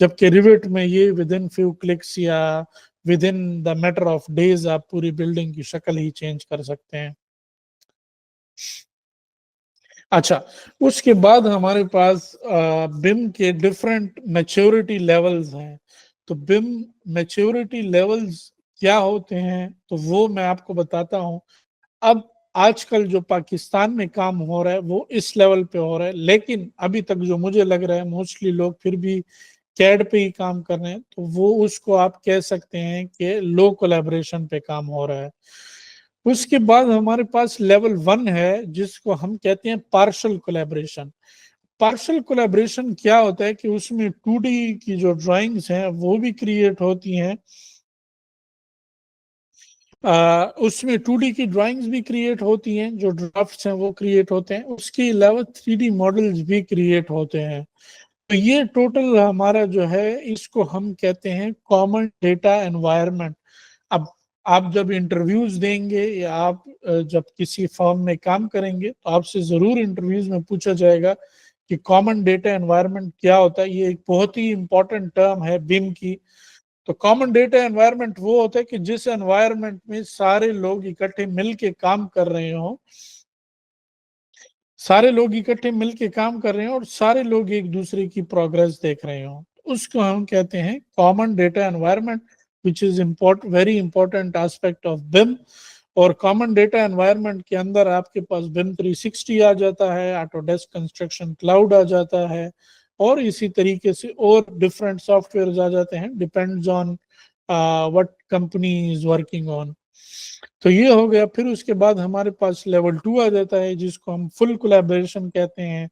जबकि रिविट में ये विद इन फ्यू क्लिक्स या with in the matter of days आप पूरी बिल्डिंग की शक्ल ही चेंज कर सकते हैं। अच्छा, उसके बाद हमारे पास बिम के डिफरेंट मैच्योरिटी लेवल्स हैं। तो बिम मैच्योरिटी लेवल्स क्या होते हैं तो वो मैं आपको बताता हूं। अब आजकल जो पाकिस्तान में काम हो रहा है वो इस लेवल पे हो रहा है, लेकिन अभी तक जो मुझे लग रहा है मोस्टली लोग फिर भी कैड पे ही काम कर रहे हैं, तो वो उसको आप कह सकते हैं कि लो कोलैबोरेशन पे काम हो रहा है। उसके बाद हमारे पास लेवल 1 है जिसको हम कहते हैं पार्शल कोलैबोरेशन। पार्शल कोलैबोरेशन क्या होता है कि उसमें 2D की जो ड्राइंग्स हैं वो भी क्रिएट होती हैं, उसमें 2D की ड्राइंग्स भी क्रिएट होती हैं, जो ड्राफ्ट्स हैं वो क्रिएट होते हैं, उसके अलावा 3D मॉडल्स भी क्रिएट होते हैं। तो ये टोटल हमारा जो है इसको हम कहते हैं कॉमन डेटा एनवायरनमेंट। अब आप जब इंटरव्यूज देंगे या आप जब किसी फर्म में काम करेंगे तो आपसे जरूर इंटरव्यूज में पूछा जाएगा कि कॉमन डेटा एनवायरनमेंट क्या होता है। ये एक बहुत ही इंपॉर्टेंट टर्म है बिम की। तो कॉमन डेटा एनवायरनमेंट वो होता है कि जिस एनवायरनमेंट में सारे लोग इकट्ठे मिलके काम कर रहे हो, सारे लोग इकट्ठे मिलके काम कर रहे हैं और सारे लोग एक दूसरे की प्रोग्रेस देख रहे हो, उसको हम कहते हैं common data environment, which is very important aspect of BIM. और कॉमन डेटा एनवायरनमेंट के अंदर आपके पास बिम 360 आ जाता है, ऑटोडेस्क कंस्ट्रक्शन क्लाउड आ जाता है, और इसी तरीके से और डिफरेंट सॉफ्टवेयर आ जाते हैं, depends on what company is working on. तो ये हो गया। फिर उसके बाद हमारे पास लेवल 2 आ जाता है जिसको हम फुल कोलैबोरेशन कहते हैं।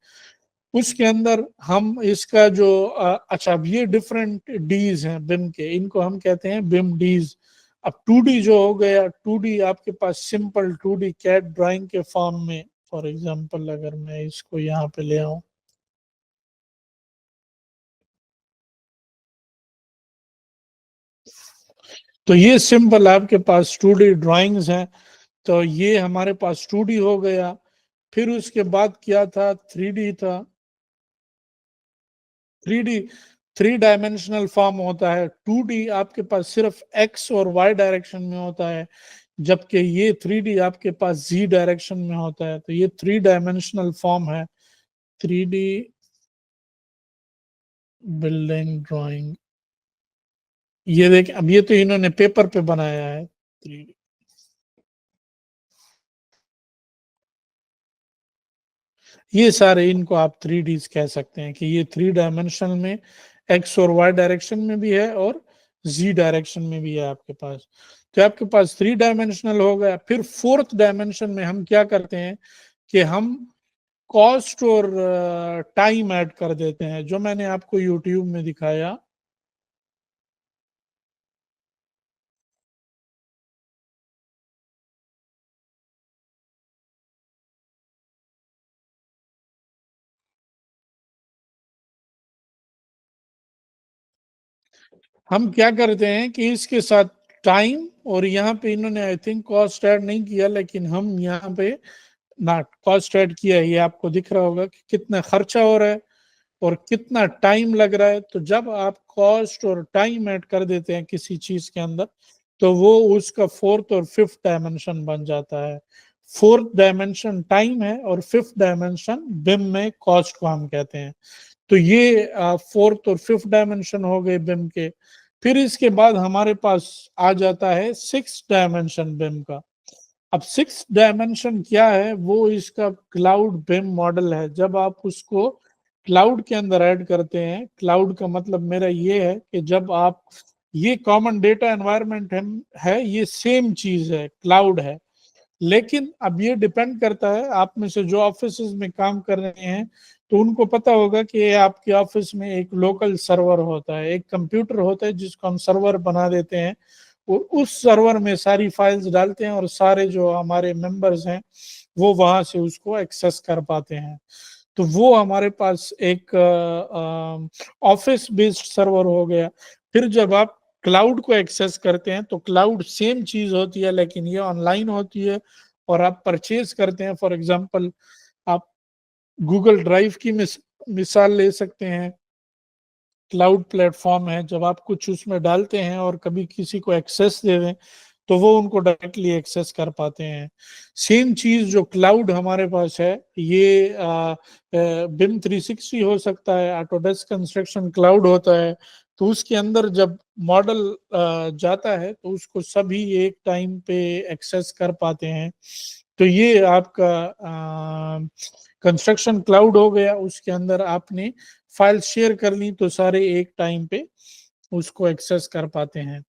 उसके अंदर हम इसका जो अच्छा, अब ये डिफरेंट डीज हैं बिम के, इनको हम कहते हैं बिम डीज। अब 2D जो हो गया, 2D आपके पास सिंपल 2D कैट ड्राइंग के फॉर्म में, फॉर एग्जांपल अगर मैं इसको यहाँ पे ले आऊं, तो ये सिंपल आपके पास 2D ड्राइंग्स हैं। तो ये हमारे पास 2D हो गया। फिर उसके बाद क्या था, 3D था। 3D 3 डायमेंशनल फॉर्म होता है। 2D आपके पास सिर्फ एक्स और वाई डायरेक्शन में होता है, जबकि ये 3D आपके पास जी डायरेक्शन में होता है। तो ये 3 डायमेंशनल फॉर्म है 3D बिल्डिंग ड्राइंग। ये देख, अब ये तो इन्होंने पेपर पे बनाया है 3D। ये सारे इनको आप 3Ds कह सकते हैं कि ये 3 डायमेंशन में एक्स और वाई डायरेक्शन में भी है और जी डायरेक्शन में भी है आपके पास। तो आपके पास 3 डायमेंशनल हो गया। फिर 4th डायमेंशन में हम क्या करते हैं कि हम कॉस्ट और टाइम ऐड कर देते हैं, जो मैंने आपको यूट्यूब में दिखाया। हम क्या करते हैं कि इसके साथ टाइम, और यहाँ पे इन्होंने आई थिंक कॉस्ट ऐड नहीं किया, लेकिन हम यहाँ पे ना कॉस्ट ऐड किया है। ये आपको दिख रहा होगा कि कितना खर्चा हो रहा है और कितना टाइम लग रहा है। तो जब आप कॉस्ट और टाइम ऐड कर देते हैं किसी चीज के अंदर, तो वो उसका फोर्थ और फिफ्थ डायमेंशन बन जाता है। फोर्थ डायमेंशन टाइम है और फिफ्थ डायमेंशन बिम में कॉस्ट को हम कहते हैं। तो ये फोर्थ और फिफ्थ डायमेंशन हो गए बिम के। फिर इसके बाद हमारे पास आ जाता है सिक्स डायमेंशन बिम का। अब सिक्स डायमेंशन क्या है, वो इसका क्लाउड बिम मॉडल है। जब आप उसको क्लाउड के अंदर ऐड करते हैं, क्लाउड का मतलब मेरा ये है कि जब आप, ये कॉमन डेटा एनवायरनमेंट है, ये सेम चीज है, क्लाउड है। लेकिन अब ये डिपेंड करता है, आप में से जो ऑफिस में काम कर रहे हैं तो उनको पता होगा कि आपके ऑफिस में एक लोकल सर्वर होता है, एक कंप्यूटर होता है जिसको हम सर्वर बना देते हैं, और उस सर्वर में सारी फाइल्स डालते हैं और सारे जो हमारे मेंबर्स हैं वो वहां से उसको एक्सेस कर पाते हैं। तो वो हमारे पास एक ऑफिस बेस्ड सर्वर हो गया। फिर जब आप क्लाउड को एक्सेस करते हैं तो क्लाउड सेम चीज होती है, लेकिन ये ऑनलाइन होती है और आप परचेज करते हैं। फॉर एग्जांपल, आप गूगल ड्राइव की मिसाल ले सकते हैं। क्लाउड प्लेटफॉर्म है, जब आप कुछ उसमें डालते हैं और कभी किसी को एक्सेस दे दें तो वो उनको डायरेक्टली एक्सेस कर पाते हैं। सेम चीज जो क्लाउड हमारे पास है, ये बिम 360 हो सकता है, ऑटोडेस्क कंस्ट्रक्शन क्लाउड होता है। तो उसके अंदर जब मॉडल जाता है तो उसको सभी एक टाइम पे एक्सेस कर पाते हैं। तो ये आपका कंस्ट्रक्शन क्लाउड हो गया। उसके अंदर आपने फाइल शेयर कर ली तो सारे एक टाइम पे उसको एक्सेस कर पाते हैं।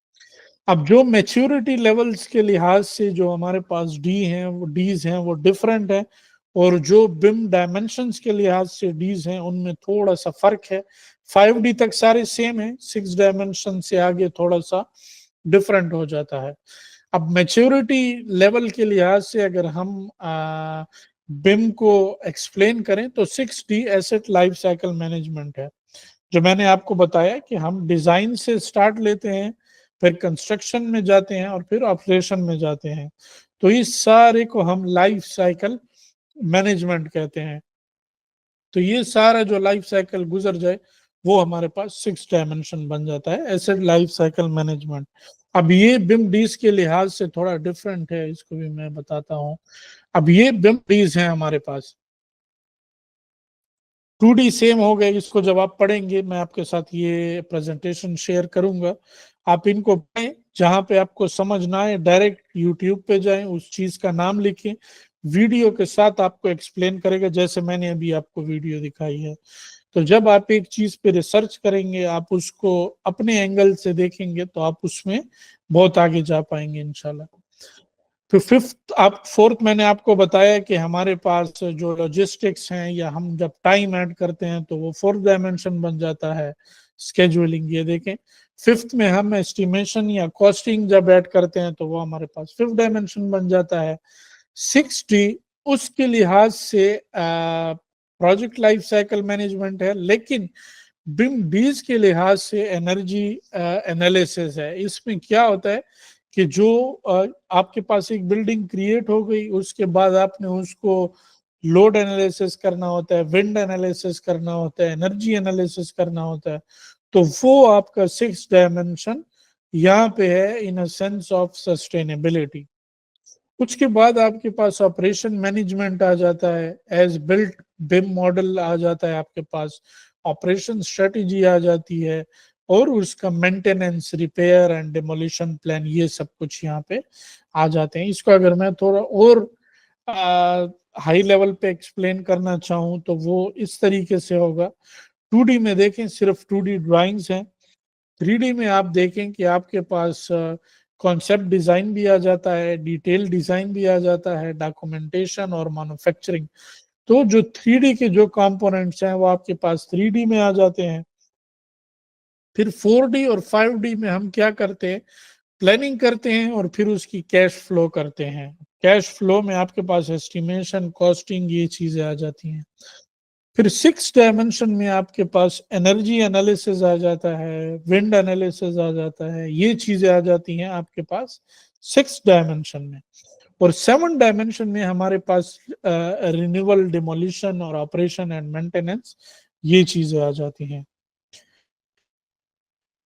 अब जो मैच्योरिटी लेवल्स के लिहाज से जो हमारे पास डीज हैं वो डिफरेंट है, और जो बिम डायमेंशंस के लिहाज से डीज हैं उनमें थोड़ा सा फर्क है। 5D तक सारे सेम है, 6 डायमेंशन से आगे थोड़ा सा डिफरेंट हो जाता है। अब मैच्योरिटी लेवल के लिहाज से अगर हम बिम को एक्सप्लेन करें तो 6D asset life cycle management है, जो मैंने आपको बताया कि हम डिजाइन से स्टार्ट लेते हैं, फिर कंस्ट्रक्शन में जाते हैं और फिर ऑपरेशन में जाते हैं। तो इस सारे को हम लाइफ साइकिल मैनेजमेंट कहते हैं। तो ये सारा जो लाइफ साइकिल गुजर जाए वो हमारे पास 6 डायमेंशन बन जाता है, एसेट लाइफ साइकिल मैनेजमेंट। अब ये बिम डीज के लिहाज से थोड़ा डिफरेंट है, इसको भी मैं बताता हूँ। अब ये बिम डीज है हमारे पास, 2D सेम हो गए। इसको जब आप पढ़ेंगे, मैं आपके साथ ये प्रेजेंटेशन शेयर करूंगा, आप इनको पढ़ें। जहां पे आपको समझ ना आए डायरेक्ट यूट्यूब पे जाएं, उस चीज का नाम लिखें, वीडियो के साथ आपको एक्सप्लेन करेगा, जैसे मैंने अभी आपको वीडियो दिखाई है। तो जब आप एक चीज पे रिसर्च करेंगे, आप उसको अपने एंगल से देखेंगे, तो आप उसमें बहुत आगे जा पाएंगे इंशाल्लाह। फिर फिफ्थ, आप फोर्थ, मैंने आपको बताया कि हमारे पास जो लॉजिस्टिक्स हैं, या हम जब टाइम ऐड करते हैं तो वो फोर्थ डायमेंशन बन जाता है, स्केड्यूलिंग। ये देखें, फिफ्थ में हम एस्टिमेशन या कॉस्टिंग जब ऐड करते हैं तो वो हमारे पास फिफ्थ डायमेंशन बन जाता है। 6D उसके लिहाज से प्रोजेक्ट लाइफ साइकिल मैनेजमेंट है, लेकिन बिम डीज के लिहाज से एनर्जी एनालिसिस है। इसमें क्या होता है कि जो आपके पास एक बिल्डिंग क्रिएट हो गई, उसके बाद आपने उसको लोड एनालिसिस करना होता है, विंड एनालिसिस करना होता है, एनर्जी एनालिसिस करना होता है। तो वो आपका 6 डायमेंशन यहाँ पे है, इन अ सेंस ऑफ सस्टेनेबिलिटी। उसके बाद आपके पास ऑपरेशन मैनेजमेंट आ जाता है, एज बिल्ट बिम मॉडल आ जाता है आपके पास, ऑपरेशन स्ट्रेटेजी आ जाती है, और उसका maintenance, repair and demolition plan, ये सब कुछ यहाँ पे आ जाते हैं। इसको अगर मैं थोड़ा और हाई लेवल पे एक्सप्लेन करना चाहूँ तो वो इस तरीके से होगा। 2D में देखें, सिर्फ 2D ड्राइंग्स हैं। 3D में आप देखें कि आपके पास कॉन्सेप्ट डिजाइन भी आ जाता है, डिटेल डिजाइन भी आ जाता है, डॉक्यूमेंटेशन और मैन्युफैक्चरिंग। तो जो 3D के जो कंपोनेंट्स हैं वो आपके पास 3D में आ जाते हैं। फिर 4D और 5D में हम क्या करते हैं, प्लानिंग करते हैं और फिर उसकी कैश फ्लो करते हैं। कैश फ्लो में आपके पास एस्टिमेशन, कॉस्टिंग, ये चीजें आ जाती हैं। फिर 6 डायमेंशन में आपके पास एनर्जी एनालिसिस आ जाता है, विंड एनालिसिस आ जाता है, ये चीजें आ जाती हैं आपके पास 6 डायमेंशन में। और 7 डायमेंशन में हमारे पास रिन्यूअल, डिमोलिशन और ऑपरेशन एंड मेंटेनेंस, ये चीजें आ जाती हैं।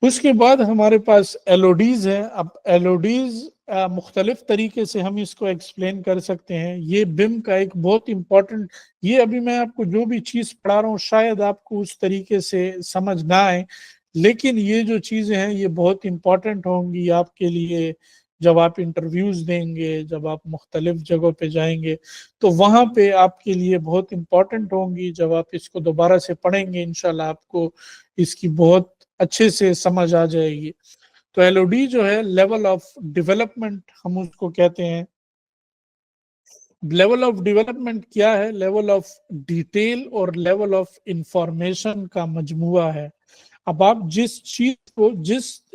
उसके बाद हमारे पास एलओडीज है। अब एलओडीज मुख्तलिफ तरीके से हम इसको एक्सप्लेन कर सकते हैं। ये बिम का एक बहुत इंपॉर्टेंट, ये अभी मैं आपको जो भी चीज पढ़ा रहा हूँ शायद आपको उस तरीके से समझ ना आए, लेकिन ये जो चीजें हैं ये बहुत इंपॉर्टेंट होंगी आपके लिए। जब आप इंटरव्यूज देंगे, जब आप मुख्तलिफ जगहों पे जाएंगे, तो वहां पे आपके लिए बहुत इंपॉर्टेंट होंगी। जब आप इसको दोबारा से पढ़ेंगे इंशाल्लाह आपको इसकी बहुत अच्छे से समझ आ जाएगी। तो एलओडी जो है, लेवल ऑफ डेवलपमेंट हम उसको कहते हैं। लेवल ऑफ डेवलपमेंट क्या है? लेवल ऑफ डिटेल और लेवल ऑफ इंफॉर्मेशन का मजमुआ है। अब आप जिस चीज को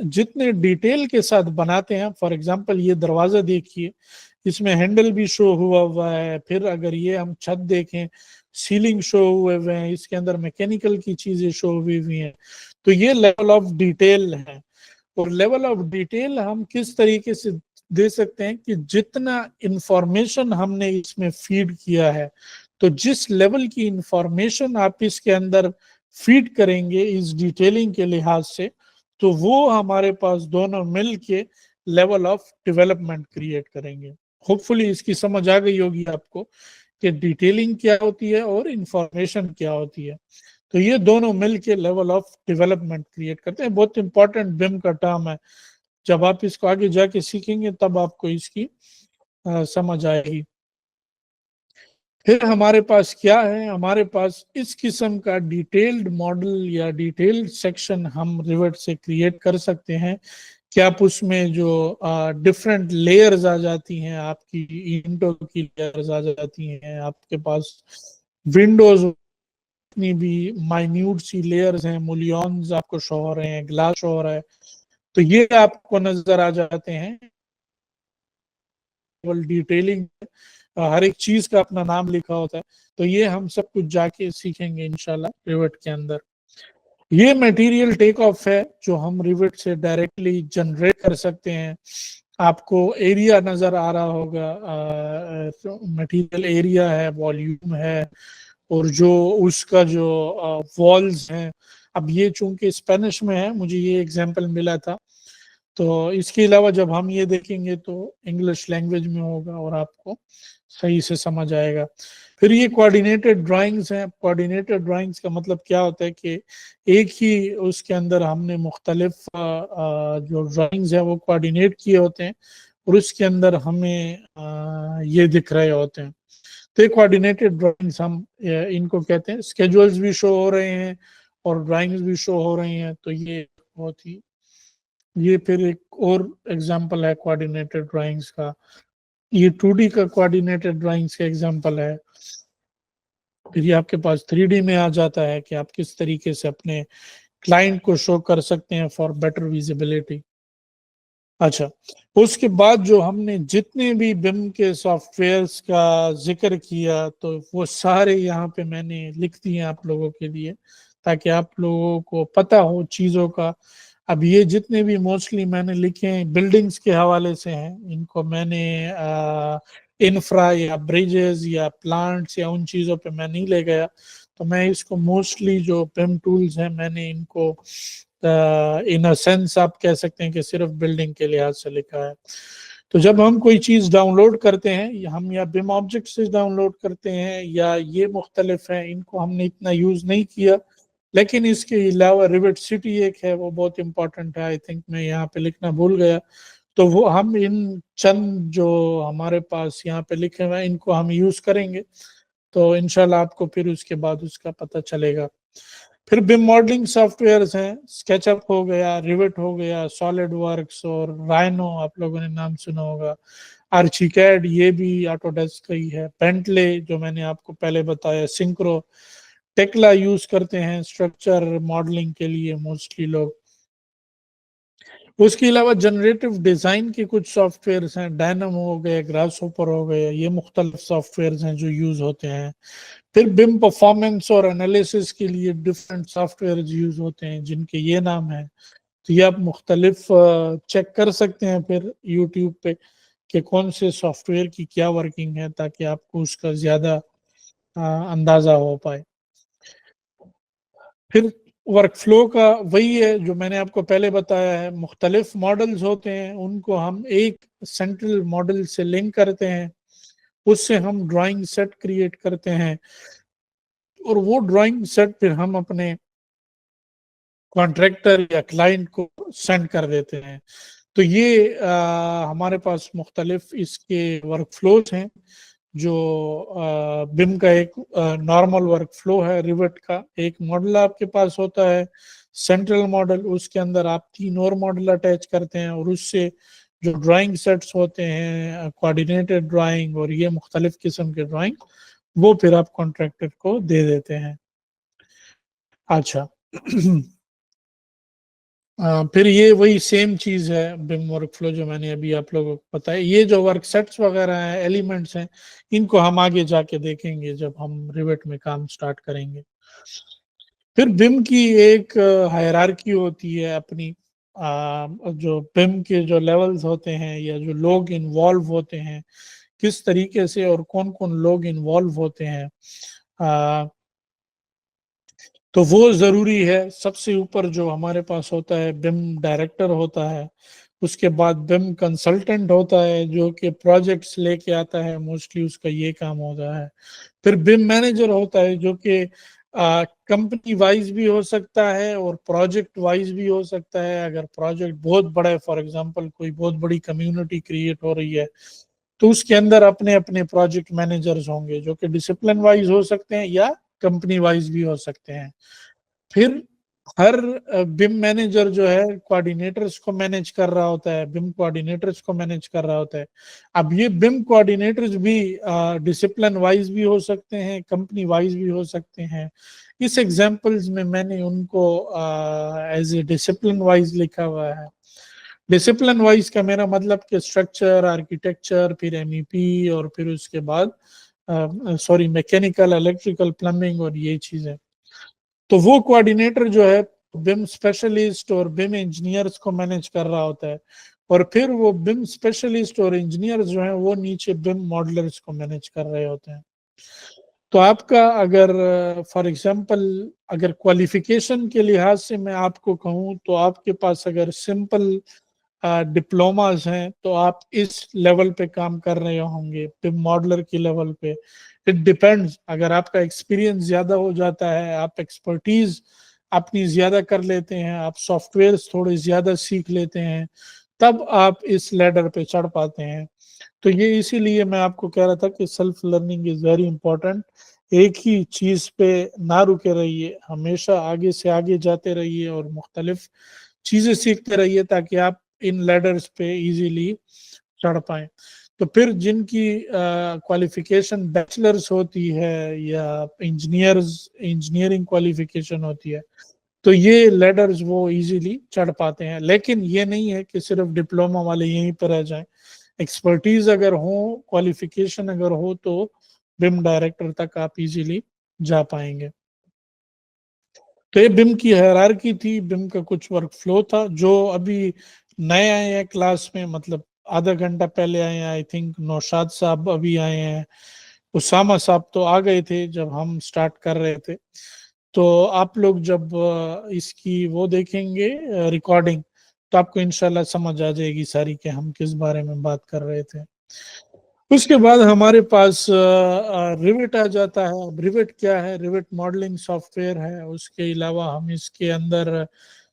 जितने डिटेल के साथ बनाते हैं, फॉर एग्जांपल ये दरवाजा देखिए, इसमें हैंडल भी शो हुआ है। फिर अगर ये हम छत देखें, सीलिंग शो हुए हैं, इसके अंदर मैकेनिकल की चीजें शो हुई हैं। तो ये लेवल ऑफ डिटेल है। और लेवल ऑफ डिटेल हम किस तरीके से दे सकते हैं कि जितना इंफॉर्मेशन हमने इसमें फीड किया है, तो जिस लेवल की इंफॉर्मेशन आप इसके अंदर फीड करेंगे इस डिटेलिंग के लिहाज से, तो वो हमारे पास दोनों मिल के लेवल ऑफ डेवलपमेंट क्रिएट करेंगे। होपफुली इसकी समझ आ गई होगी आपको कि डिटेलिंग क्या होती है और इंफॉर्मेशन क्या होती है। तो ये दोनों मिल के लेवल ऑफ डेवलपमेंट क्रिएट करते हैं। बहुत इंपॉर्टेंट बिम का टर्म है। जब आप इसको आगे जाके सीखेंगे तब आपको इसकी समझ आएगी। फिर हमारे पास क्या है? हमारे पास इस किस्म का डिटेल्ड मॉडल या डिटेल्ड सेक्शन हम रिवेट से क्रिएट कर सकते हैं कि आप उसमें जो डिफरेंट लेयर्स आ जाती हैं, आपकी ईंटों की लेयर्स आ जाती हैं, आपके पास विंडोज जितनी भी माइन्यूट सी लेयर्स हैं, मुलियंस आपको शो हो रहे हैं, ग्लास शो हो रहा है, तो ये आपको नजर आ जाते हैं। डिटेलिंग, हर एक चीज का अपना नाम लिखा होता है। तो ये हम सब कुछ जाके सीखेंगे इंशाल्लाह रिवेट के अंदर। ये मटेरियल टेक ऑफ है जो हम रिवेट से डायरेक्टली जनरेट कर सकते हैं। आपको एरिया नजर आ रहा होगा, मटेरियल एरिया है, वॉल्यूम है, और जो उसका जो वॉल्स हैं। अब ये चूंकि स्पेनिश में है, मुझे ये एग्जांपल मिला था, तो इसके अलावा जब हम ये देखेंगे तो इंग्लिश लैंग्वेज में होगा और आपको सही से समझ आएगा। फिर ये कोऑर्डिनेटेड ड्राइंग्स हैं। कोऑर्डिनेटेड ड्राइंग्स का मतलब क्या होता है कि एक ही उसके अंदर हमने मुख्तलिफ जो ड्राइंग्स हैं वो कोऑर्डिनेट किए होते हैं, और उसके अंदर हमें ये दिख रहे होते हैं। तो ये कोऑर्डिनेटेड ड्राइंग्स हम इनको कहते हैं। स्केड्यूल्स भी शो हो रहे हैं और ड्राइंग्स भी शो हो रही हैं। तो ये बहुत ही, ये फिर एक और एग्जांपल है कोऑर्डिनेटेड ड्राइंग्स का। ये 2D का कोऑर्डिनेटेड ड्राइंग्स का एग्जांपल है। फिर ये आपके पास 3D में आ जाता है कि आप किस तरीके से अपने क्लाइंट को शो कर सकते हैं फॉर बेटर विजिबिलिटी। अच्छा, उसके बाद जो हमने जितने भी बिम के सॉफ्टवेयर्स का जिक्र किया, तो वो सारे यहाँ पे मैंने लिख दिए आप लोगों के लिए, ताकि आप लोगों को पता हो चीज़ों का। अब ये जितने भी मोस्टली मैंने लिखे हैं बिल्डिंग्स के हवाले से हैं। इनको मैंने इंफ्रा या ब्रिजेस या प्लांट्स या उन चीज़ों पे मैं नहीं ले गया। तो मैं इसको मोस्टली जो बिम टूल्स हैं मैंने इनको इन अ सेंस आप कह सकते हैं कि सिर्फ बिल्डिंग के लिहाज से लिखा है। तो जब हम कोई चीज़ डाउनलोड करते हैं, हम या बिम ऑब्जेक्ट से डाउनलोड करते हैं या ये मुख्तलिफ हैं, इनको हमने इतना यूज़ नहीं किया। लेकिन इसके अलावा रिवेट सिटी एक है, वो बहुत इंपॉर्टेंट है। आई थिंक मैं यहाँ पे लिखना भूल गया। तो वो हम इन चंद जो हमारे पास यहाँ पे लिखे हुए हैं इनको हम यूज़ करेंगे, तो इंशाल्लाह आपको फिर उसके बाद उसका पता चलेगा। फिर बिम मॉडलिंग सॉफ्टवेयर्स हैं। स्केचअप हो गया, रिवेट हो गया, सॉलिड वर्क्स और राइनो आप लोगों ने नाम सुना होगा। आर्चिकैड ये भी ऑटोडेस्क का ही है। बेंटले जो मैंने आपको पहले बताया, सिंक्रो, टेक्ला यूज करते हैं स्ट्रक्चर मॉडलिंग के लिए मोस्टली लोग। उसके अलावा जनरेटिव डिजाइन के कुछ सॉफ्टवेयर हैं, डायनामो हो गए, ग्रासहोपर हो गए, ये मुख्तलिफ सॉफ्टवेयर हैं जो यूज होते हैं। फिर बिम परफॉर्मेंस और एनालिसिस के लिए डिफरेंट सॉफ्टवेयर यूज होते हैं जिनके ये नाम है। तो ये आप मुख्तलिफ चेक कर सकते हैं फिर यूट्यूब पे कि कौन से सॉफ्टवेयर की क्या वर्किंग है, ताकि आपको उसका ज्यादा अंदाजा हो पाए। फिर वर्क फ्लो का वही है जो मैंने आपको पहले बताया है, मुख्तलिफ मॉडल्स होते हैं, उनको हम एक सेंट्रल मॉडल से लिंक करते हैं, उससे हम ड्राइंग सेट क्रिएट करते हैं, और वो ड्राइंग सेट फिर हम अपने कॉन्ट्रैक्टर या क्लाइंट को सेंड कर देते हैं। तो ये हमारे पास मुख्तलिफ इसके वर्क फ्लोज हैं। जो बिम का एक नॉर्मल वर्क फ्लो है, रिवेट का एक मॉडल आपके पास होता है सेंट्रल मॉडल, उसके अंदर आप 3 और मॉडल अटैच करते हैं, और उससे जो ड्राइंग सेट्स होते हैं, कोऑर्डिनेटेड ड्राइंग और ये मुख्तलिफ किस्म के ड्राइंग, वो फिर आप कॉन्ट्रैक्टर को दे देते हैं। अच्छा फिर ये वही सेम चीज है बिम वर्क फ्लो जो मैंने अभी आप लोगों को बताया। ये जो वर्क सेट्स वगैरह हैं, एलिमेंट्स हैं, इनको हम आगे जाके देखेंगे जब हम रिवेट में काम स्टार्ट करेंगे। फिर बिम की एक हायरार्की होती है अपनी, जो बिम के जो लेवल्स होते हैं या जो लोग इन्वॉल्व होते हैं, किस तरीके से और कौन कौन लोग इन्वॉल्व होते हैं, तो वो जरूरी है। सबसे ऊपर जो हमारे पास होता है बिम डायरेक्टर होता है, उसके बाद बिम कंसल्टेंट होता है जो कि प्रोजेक्ट्स लेके आता है, मोस्टली उसका ये काम होता है। फिर बिम मैनेजर होता है जो कि कंपनी वाइज भी हो सकता है और प्रोजेक्ट वाइज भी हो सकता है। अगर प्रोजेक्ट बहुत बड़ा है, फॉर एग्जांपल कोई बहुत बड़ी कम्युनिटी क्रिएट हो रही है, तो उसके अंदर अपने अपने प्रोजेक्ट मैनेजर्स होंगे जो कि डिसिप्लिन वाइज हो सकते हैं या कंपनी वाइज भी हो सकते हैं। फिर हर बिम मैनेजर जो है कोऑर्डिनेटर्स को मैनेज कर रहा होता है, बिम कोऑर्डिनेटर्स को मैनेज कर रहा होता है। अब ये बिम कोऑर्डिनेटर्स भी डिसिप्लिन वाइज भी हो सकते हैं, कंपनी वाइज भी हो सकते हैं। इस एग्जांपल्स में मैंने उनको एज ए डिसिप्लिन वाइज लिखा हुआ है। डिसिप्लिन वाइज का मेरा मतलब कि स्ट्रक्चर, आर्किटेक्चर, फिर एमईपी, और फिर उसके बाद सॉरी मैकेनिकल, इलेक्ट्रिकल, प्लम्बिंग और ये चीजें। तो वो कोऑर्डिनेटर जो है बिम स्पेशलिस्ट और बिम इंजीनियर्स को मैनेज कर रहा होता है, और फिर वो बिम स्पेशलिस्ट और इंजीनियर्स जो है वो नीचे बिम मॉडलर्स को मैनेज कर रहे होते हैं। तो आपका अगर फॉर एग्जांपल अगर क्वालिफिकेशन के लिहाज से मैं आपको कहूँ, तो आपके पास अगर सिंपल डिप्लोमास हैं तो आप इस लेवल पे काम कर रहे होंगे, बिम मॉडलर की लेवल पे। इट डिपेंड्स, अगर आपका एक्सपीरियंस ज्यादा हो जाता है, आप एक्सपर्टीज अपनी ज्यादा कर लेते हैं, आप सॉफ्टवेयर थोड़े ज्यादा सीख लेते हैं, तब आप इस लेडर पे चढ़ पाते हैं। तो ये इसीलिए मैं आपको कह रहा था कि self learning is very important. एक ही चीज पे ना रुके रहिए, हमेशा आगे से आगे जाते रहिए और मुख्तलिफ चीजें सीखते रहिए ताकि आप इन लेडर्स पे इजीली चढ़ पाए। तो फिर जिनकी क्वालिफिकेशन बैचलर्स होती है या इंजीनियरिंग क्वालिफिकेशन होती है, तो ये लेडर्स वो इजीली चढ़ पाते हैं। लेकिन ये नहीं है कि सिर्फ डिप्लोमा वाले यहीं पर रह जाएं। एक्सपर्टीज अगर हो, क्वालिफिकेशन अगर हो, तो बिम डायरेक्टर तक आप इजीली जा पाएंगे। तो ये बिम की हायरार्की थी, बिम का कुछ वर्क फ्लो था। जो अभी नए आए हैं क्लास में, मतलब आधा घंटा पहले आए हैं, आई थिंक नौशाद साहब अभी आए हैं, उसामा साहब तो आ गए थे जब हम स्टार्ट कर रहे थे। तो आप लोग जब इसकी वो देखेंगे रिकॉर्डिंग, तो आपको इंशाल्लाह समझ आ जाएगी सारी कि हम किस बारे में बात कर रहे थे। उसके बाद हमारे पास रिविट आ जाता है। अब रिविट क्या है? रिविट मॉडलिंग सॉफ्टवेयर है। उसके अलावा हम इसके अंदर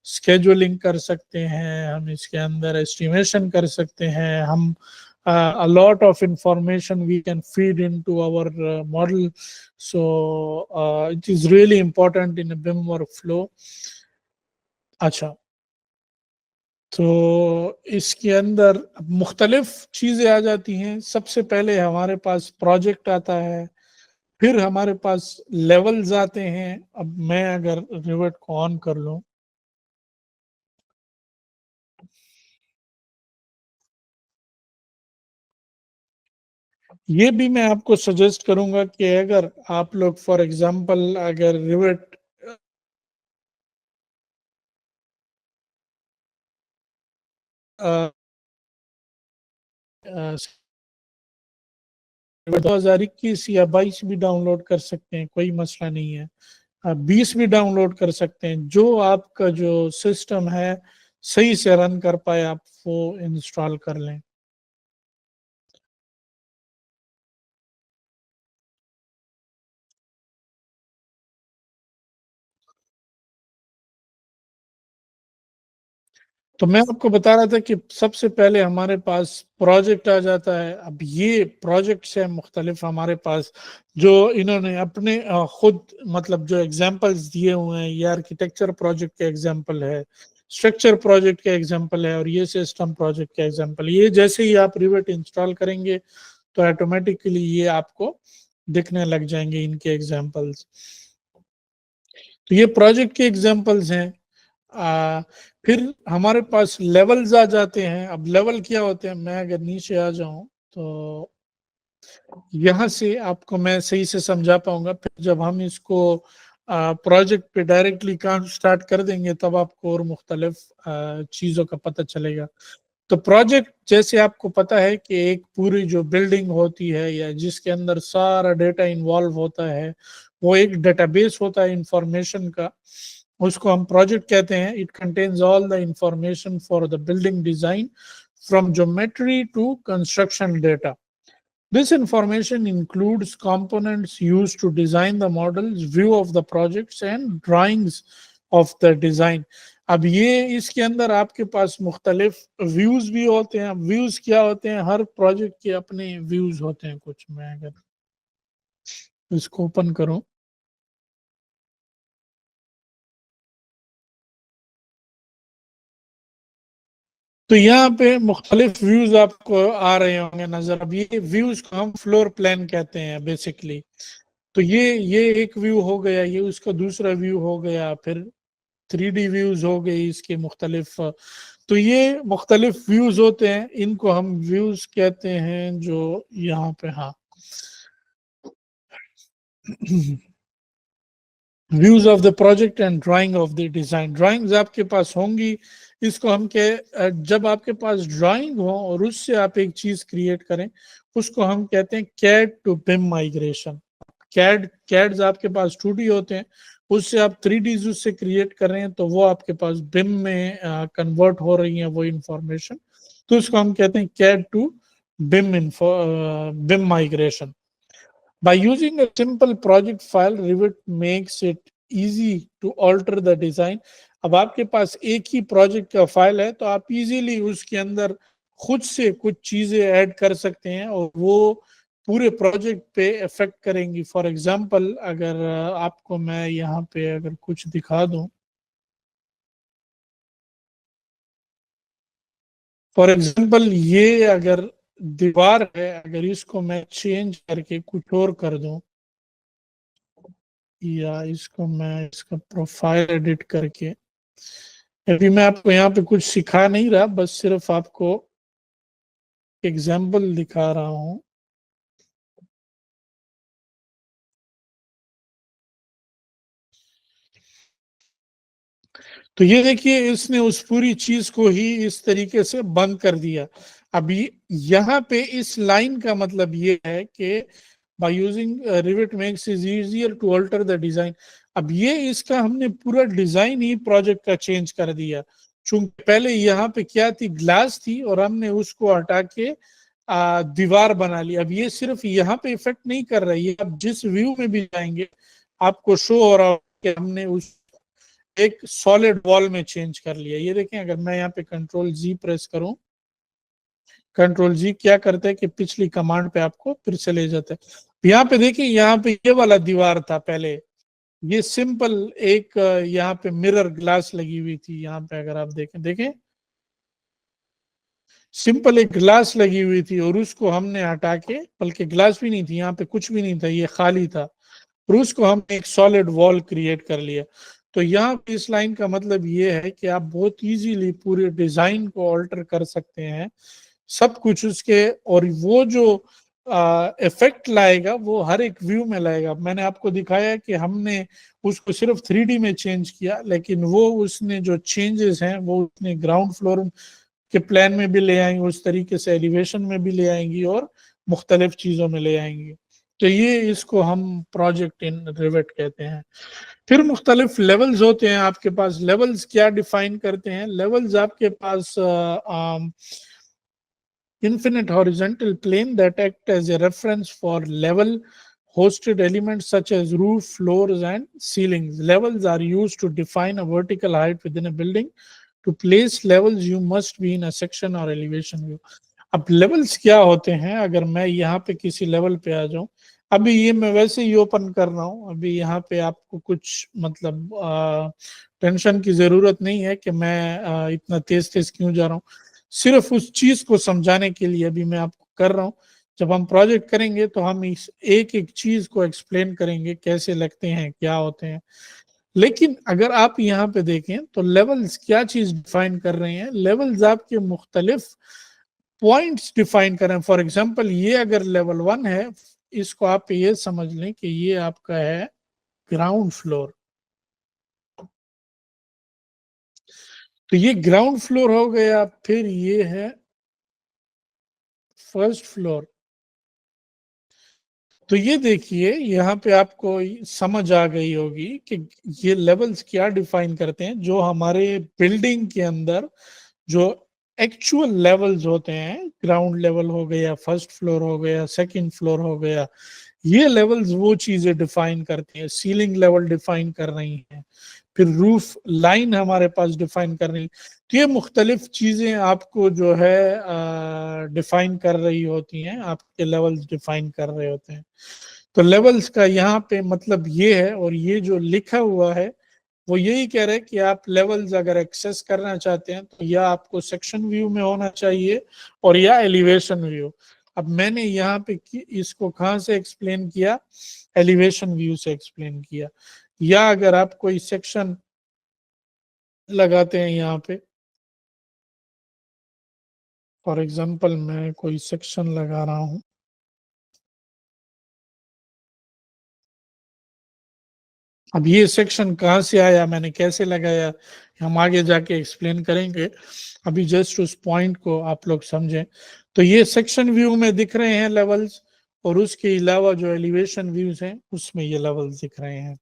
स्केजुलिंग कर सकते हैं, हम इसके अंदर एस्टिमेशन कर सकते हैं, हम a lot of information we can feed into our model. So it is really important in a BIM workflow. अच्छा, तो इसके अंदर मुख्तलिफ चीजें आ जाती हैं। सबसे पहले हमारे पास प्रोजेक्ट आता है, फिर हमारे पास लेवल्स आते हैं। अब मैं अगर रिवर्ट को ऑन कर लूं, ये भी मैं आपको सजेस्ट करूंगा कि अगर आप लोग फॉर एग्जांपल अगर रिवेट अ, 2021 या 22 भी डाउनलोड कर सकते हैं, कोई मसला नहीं है। 20 भी डाउनलोड कर सकते हैं, जो आपका जो सिस्टम है सही से रन कर पाए आप वो इंस्टॉल कर लें। तो मैं आपको बता रहा था कि सबसे पहले हमारे पास प्रोजेक्ट आ जाता है। अब ये प्रोजेक्ट से मुख्तलिफ हमारे पास जो इन्होंने अपने खुद मतलब जो एग्जांपल्स दिए हुए हैं, ये आर्किटेक्चर प्रोजेक्ट के एग्जांपल है, स्ट्रक्चर प्रोजेक्ट के एग्जांपल है और ये सिस्टम प्रोजेक्ट के एग्जांपल। ये जैसे ही आप रिवेट इंस्टॉल करेंगे तो ऑटोमेटिकली ये आपको दिखने लग जाएंगे इनके एग्जांपल्स। तो ये प्रोजेक्ट के एग्जांपल्स हैं। फिर हमारे पास लेवल्स आ जाते हैं। अब लेवल क्या होते हैं, मैं अगर नीचे आ जाऊं तो यहाँ से आपको मैं सही से समझा पाऊंगा। फिर जब हम इसको प्रोजेक्ट पे डायरेक्टली काम स्टार्ट कर देंगे तब आपको और मुख्तलिफ चीज़ों का पता चलेगा। तो प्रोजेक्ट जैसे आपको पता है कि एक पूरी जो बिल्डिंग होती है या जिसके अंदर सारा डेटा इन्वॉल्व होता है, वो एक डेटाबेस होता है इंफॉर्मेशन का, उसको हम प्रोजेक्ट कहते हैं। It contains all the information for the building design from geometry to construction data. This information includes components used to design the models, view of the projects and drawings of the design. अब ये इसके अंदर आपके पास मुख्तलिफ views भी होते हैं। Views क्या होते हैं, हर प्रोजेक्ट के अपने व्यूज होते हैं कुछ। मैं अगर इसको ओपन करूं तो यहाँ पे मुख्तलिफ व्यूज आपको आ रहे होंगे नजर। अब ये व्यूज को हम फ्लोर प्लान कहते हैं बेसिकली। तो ये एक व्यू हो गया, ये उसका दूसरा व्यू हो गया, फिर 3D व्यूज हो गई इसके मुख्तलिफ। तो ये मुख्तलिफ व्यूज होते हैं, इनको हम व्यूज कहते हैं जो यहाँ पे। हाँ, views of the project and drying of the design. Drawings आपके पास होंगी, इसको हम जब आपके पास ड्राइंग हो और उससे आप एक चीज क्रिएट करें, उसको हम कहते हैं कैड टू बिम माइग्रेशन। कैड्स आपके पास 2D होते हैं, उससे आप 3D उससे क्रिएट कर रहे हैं तो वो आपके पास बिम में कन्वर्ट हो रही है वो इंफॉर्मेशन। तो उसको हम कहते हैं CAD to BIM migration. By using a simple project file, Revit makes it easy to alter the design. अब आपके पास एक ही प्रोजेक्ट का फाइल है तो आप इजीली उसके अंदर खुद से कुछ चीजें ऐड कर सकते हैं और वो पूरे प्रोजेक्ट पे इफेक्ट करेंगी। फॉर एग्जांपल अगर आपको मैं यहाँ पे अगर कुछ दिखा दूं, फॉर एग्जांपल ये अगर दीवार है, अगर इसको मैं चेंज करके कुछ और कर दूं या इसको मैं इसका प्रोफाइल एडिट करके, अभी मैं आपको यहाँ पे कुछ सिखा नहीं रहा, बस सिर्फ आपको एग्जाम्पल दिखा रहा हूँ। तो ये देखिए इसने उस पूरी चीज को ही इस तरीके से बंद कर दिया। अभी यहाँ पे इस लाइन का मतलब ये है कि by using Revit makes it easier to alter the design। अब ये इसका हमने पूरा डिजाइन ही प्रोजेक्ट का चेंज कर दिया। चूंकि पहले यहाँ पे क्या थी, ग्लास थी और हमने उसको हटा के दीवार बना ली। अब ये सिर्फ यहाँ पे इफेक्ट नहीं कर रही है, अब जिस व्यू में भी जाएंगे आपको शो हो रहा है कि हमने उस एक सॉलिड वॉल में चेंज कर लिया। ये देखें, अगर मैं यहाँ पे कंट्रोल जी प्रेस करूं, कंट्रोल जी क्या करता है कि पिछली कमांड पे आपको फिर से ले जाता है। यहाँ पे देखिए, यहाँ पे ये वाला दीवार था पहले, ये सिंपल एक यहाँ पे मिरर ग्लास लगी हुई थी। यहाँ पे अगर आप देखें देखें सिंपल एक ग्लास लगी हुई थी और उसको हमने हटा के, बल्कि ग्लास भी नहीं थी, यहाँ पे कुछ भी नहीं था, ये खाली था, और उसको हमने एक सॉलिड वॉल क्रिएट कर लिया। तो यहाँ पे इस लाइन का मतलब ये है कि आप बहुत इजीली पूरे डिजाइन को ऑल्टर कर सकते हैं, सब कुछ उसके। और वो जो इफेक्ट लाएगा वो हर एक व्यू में लाएगा। मैंने आपको दिखाया कि हमने उसको सिर्फ 3D में चेंज किया, लेकिन वो उसने जो चेंजेस हैं वो उसने ग्राउंड फ्लोर के प्लान में भी ले आएंगे, उस तरीके से एलिवेशन में भी ले आएंगी और मुख्तलिफ चीजों में ले आएंगी। तो ये इसको हम प्रोजेक्ट इन रिवेट कहते हैं। फिर मुख्तलिफ लेवल्स होते हैं आपके पास। लेवल्स क्या डिफाइन करते हैं? लेवल्स आपके पास infinite horizontal plane that act as a reference for level hosted elements such as roof, floors, and ceilings. Levels are used to define a vertical height within a building. To place levels, you must be in a section or elevation view. अब levels क्या होते हैं? अगर मैं यहाँ पे किसी level पे आ जाऊं, अभी ये मैं वैसे ही ओपन कर रहा हूँ, अभी यहाँ पे आपको कुछ मतलब टेंशन की जरूरत नहीं है कि मैं इतना तेज तेज क्यों जा रहा हूँ। सिर्फ उस चीज को समझाने के लिए अभी मैं आपको कर रहा हूँ। जब हम प्रोजेक्ट करेंगे तो हम इस एक एक चीज को एक्सप्लेन करेंगे, कैसे लगते हैं, क्या होते हैं। लेकिन अगर आप यहाँ पे देखें तो लेवल्स क्या चीज डिफाइन कर रहे हैं? लेवल्स आपके मुख्तलिफ पॉइंट्स डिफाइन कर रहे हैं। फॉर एग्जाम्पल, ये अगर लेवल 1 है, इसको आप ये समझ लें कि ये आपका है ग्राउंड फ्लोर। तो ये ग्राउंड फ्लोर हो गया। फिर ये है फर्स्ट फ्लोर। तो ये देखिए यहाँ पे आपको समझ आ गई होगी कि ये लेवल्स क्या डिफाइन करते हैं। जो हमारे बिल्डिंग के अंदर जो एक्चुअल लेवल्स होते हैं, ग्राउंड लेवल हो गया, फर्स्ट फ्लोर हो गया, सेकंड फ्लोर हो गया, ये लेवल्स वो चीजें डिफाइन करती हैं। सीलिंग लेवल डिफाइन कर रही हैं, फिर रूफ लाइन हमारे पास डिफाइन कर रही है। तो ये मुख्तलिफ चीजें आपको जो है डिफाइन कर रही होती हैं, आपके लेवल्स डिफाइन कर रहे होते हैं। तो लेवल्स का यहाँ पे मतलब ये है, और ये जो लिखा हुआ है वो यही कह रहे हैं कि आप लेवल्स अगर एक्सेस करना चाहते हैं तो या आपको सेक्शन व्यू में होना चाहिए और या एलिवेशन व्यू। अब मैंने यहाँ पे इसको कहाँ से एक्सप्लेन किया? एलिवेशन व्यू से एक्सप्लेन किया। या अगर आप कोई सेक्शन लगाते हैं यहाँ पे, फॉर एग्जांपल मैं कोई सेक्शन लगा रहा हूँ, अब ये सेक्शन कहाँ से आया, मैंने कैसे लगाया, हम आगे जाके एक्सप्लेन करेंगे। अभी जस्ट उस पॉइंट को आप लोग समझें। तो ये सेक्शन व्यू में दिख रहे हैं लेवल्स, और उसके अलावा जो एलिवेशन व्यूज हैं उसमें ये लेवल्स दिख रहे हैं।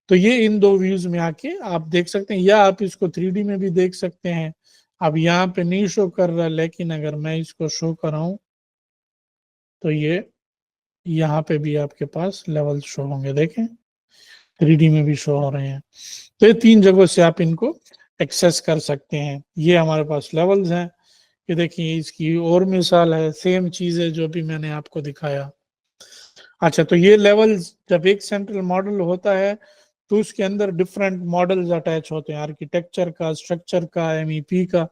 तो ये इन दो व्यूज में आके आप देख सकते हैं, या आप इसको 3D में भी देख सकते हैं। अब यहाँ पे नहीं शो कर रहा, लेकिन अगर मैं इसको शो कराऊं तो ये यहाँ पे भी आपके पास लेवल शो होंगे। देखें 3D में भी शो हो रहे हैं। तो ये 3 जगहों से आप इनको एक्सेस कर सकते हैं। ये हमारे पास लेवल्स हैं। ये देखिए इसकी और मिसाल है, सेम चीज है जो भी मैंने आपको दिखाया। अच्छा, तो ये लेवल्स जब एक सेंट्रल मॉडल होता है तो उसके अंदर डिफरेंट मॉडल्स अटैच होते हैं, आर्किटेक्चर का, स्ट्रक्चर का, एमईपी का।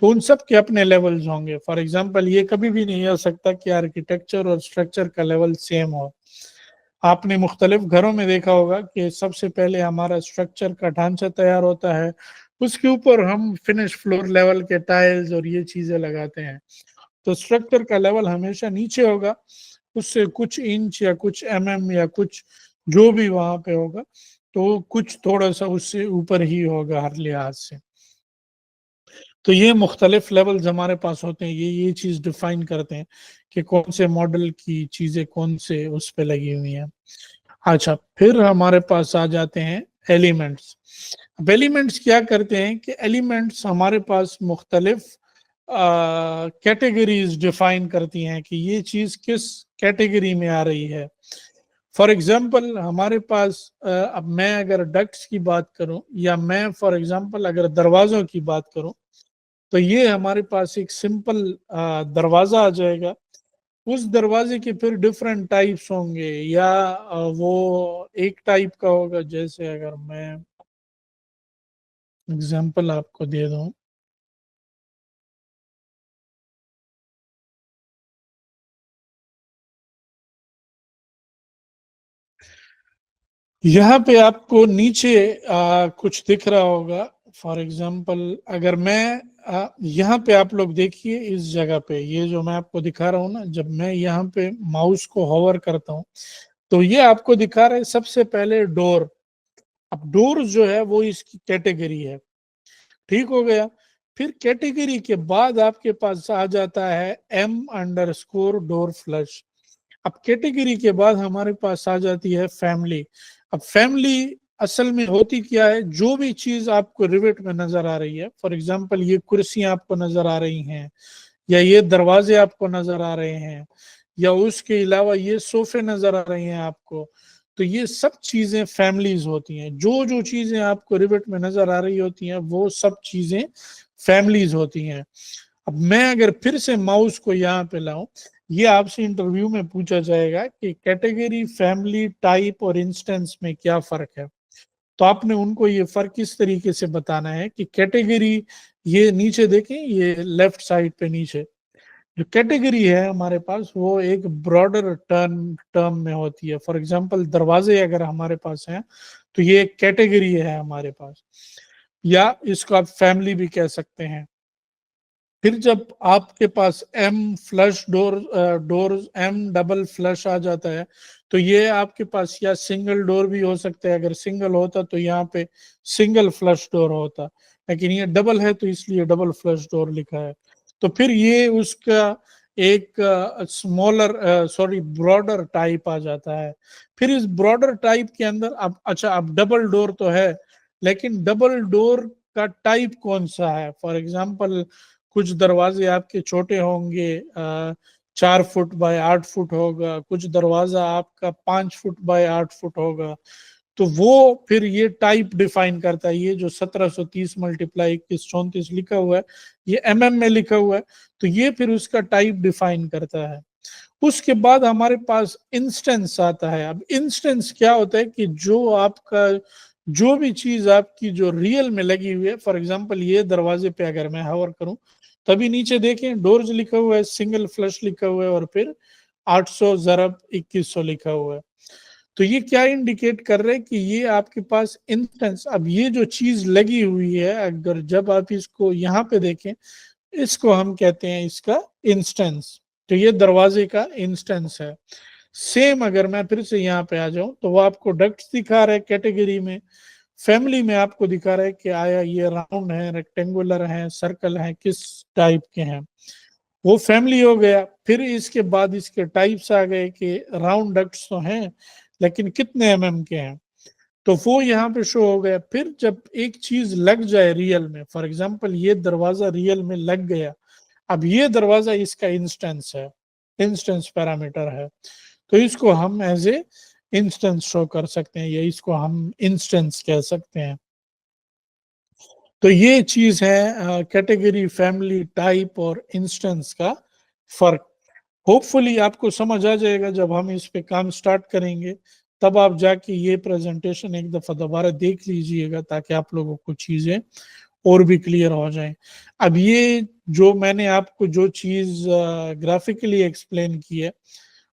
तो उन सब के अपने लेवल्स होंगे। फॉर एग्जांपल, ये कभी भी नहीं हो सकता कि आर्किटेक्चर और स्ट्रक्चर का लेवल सेम हो। आपने मुख्तलिफ घरों में देखा होगा कि सबसे पहले हमारा स्ट्रक्चर का ढांचा तैयार होता है, उसके ऊपर हम फिनिश फ्लोर लेवल के टाइल्स और ये चीजें लगाते हैं। तो स्ट्रक्चर का लेवल हमेशा नीचे होगा, उससे कुछ इंच या कुछ mm या कुछ जो भी वहां पे होगा, तो कुछ थोड़ा सा उससे ऊपर ही होगा हर लिहाज से। तो ये मुख्तलिफ लेवल्स हमारे पास होते हैं। ये चीज डिफाइन करते हैं कि कौन से मॉडल की चीजें कौन से उस पे लगी हुई हैं। अच्छा, फिर हमारे पास आ जाते हैं एलिमेंट्स। अब एलिमेंट्स क्या करते हैं कि एलिमेंट्स हमारे पास मुख्तलिफ कैटेगरीज डिफाइन करती हैं कि ये चीज किस कैटेगरी में आ रही है। फॉर एग्जाम्पल, हमारे पास अब मैं अगर डक्ट्स की बात करूं, या मैं फॉर एग्जाम्पल अगर दरवाजों की बात करूं, तो ये हमारे पास एक सिंपल दरवाजा आ जाएगा। उस दरवाजे के फिर डिफरेंट टाइप्स होंगे, या वो एक टाइप का होगा। जैसे अगर मैं एग्जांपल आपको दे दूं, यहाँ पे आपको नीचे कुछ दिख रहा होगा, फॉर एग्जाम्पल अगर मैं यहाँ पे आप लोग देखिए इस जगह पे, ये जो मैं आपको दिखा रहा हूँ ना, जब मैं यहाँ पे माउस को होवर करता हूँ तो ये आपको दिखा रहा है सबसे पहले डोर। अब डोर जो है वो इसकी कैटेगरी है, ठीक हो गया। फिर कैटेगरी के बाद आपके पास आ जाता है M_डोर फ्लश। अब कैटेगरी के बाद हमारे पास आ जाती है फैमिली। अब फैमिली असल में होती क्या है, जो भी चीज आपको रिवेट में नजर आ रही है, फॉर एग्जांपल ये कुर्सियां आपको नजर आ रही हैं, या ये दरवाजे आपको नजर आ रहे हैं, या उसके अलावा ये सोफे नजर आ रहे हैं आपको, तो ये सब चीजें फैमिलीज होती हैं। जो जो चीजें आपको रिवेट में नजर आ रही होती हैं वो सब चीजें फैमिलीज होती हैं। अब मैं अगर फिर से माउस को यहाँ पे लाऊं, ये आपसे इंटरव्यू में पूछा जाएगा कि कैटेगरी, फैमिली, टाइप और इंस्टेंस में क्या फर्क है, तो आपने उनको ये फर्क किस तरीके से बताना है कि कैटेगरी, ये नीचे देखें, ये लेफ्ट साइड पे नीचे जो कैटेगरी है हमारे पास वो एक ब्रॉडर टर्म में होती है। फॉर एग्जांपल दरवाजे अगर हमारे पास हैं तो ये एक कैटेगरी है हमारे पास, या इसको आप फैमिली भी कह सकते हैं। फिर जब आपके पास M_डबल फ्लश आ जाता है तो ये आपके पास या सिंगल डोर भी हो सकता है। अगर सिंगल होता तो यहाँ पे सिंगल फ्लश डोर होता, लेकिन ये डबल है तो इसलिए डबल फ्लश डोर लिखा है। तो फिर ये उसका एक ब्रॉडर टाइप आ जाता है। फिर इस ब्रॉडर टाइप के अंदर अब डबल डोर तो है, लेकिन डबल डोर का टाइप कौन सा है। फॉर एग्जांपल कुछ दरवाजे आपके छोटे होंगे, 4 फुट बाय 8 फुट होगा, कुछ दरवाजा आपका 5 फुट बाय 8 फुट होगा। तो वो फिर ये टाइप डिफाइन करता है। ये जो 1730 मल्टीप्लाई 2134 लिखा हुआ है ये में लिखा हुआ है, तो ये फिर उसका टाइप डिफाइन करता है। उसके बाद हमारे पास इंस्टेंस आता है। अब इंस्टेंस क्या होता है कि जो भी चीज आपकी जो रियल में लगी हुई है, फॉर एग्जांपल ये दरवाजे पे अगर मैं हवर करूं तभी नीचे देखें डोर्स लिखा हुआ है, सिंगल फ्लश लिखा हुआ है और फिर 800 ज़रब 2100 लिखा हुआ है। तो ये क्या इंडिकेट कर रहे हैं कि ये आपके पास इंस्टेंस। अब ये जो चीज लगी हुई है, अगर जब आप इसको यहाँ पे देखें, इसको हम कहते हैं इसका इंस्टेंस। तो ये दरवाजे का इंस्टेंस है। सेम अगर मैं फिर से यहाँ पे आ जाऊं तो वो आपको डक्ट्स दिखा रहा है कैटेगरी में। फैमिली में आपको दिखा रहा है कि आया ये राउंड है, रेक्टेंगुलर है, सर्कल है, किस टाइप के हैं, वो फैमिली हो गया। फिर इसके बाद इसके टाइप्स आ गए कि राउंड डक्ट्स तो हैं लेकिन कितने के हैं, तो वो यहाँ पे शो हो गया। फिर जब एक चीज लग जाए रियल में, फॉर एग्जांपल ये दरवाजा रियल में लग गया, अब ये दरवाजा इसका इंस्टेंस है, इंस्टेंस पैरामीटर है, तो इसको हम एज ए इंस्टेंस शो कर सकते हैं, या इसको हम इंस्टेंस कह सकते हैं। तो ये चीज है कैटेगरी, फैमिली, टाइप और इंस्टेंस का फर्क। होपफुली आपको समझ आ जाएगा जब हम इस पे काम स्टार्ट करेंगे, तब आप जाके ये प्रेजेंटेशन एक दफा दोबारा देख लीजिएगा ताकि आप लोगों को चीजें और भी क्लियर हो जाएं। अब ये जो मैंने आपको जो चीज ग्राफिकली एक्सप्लेन की है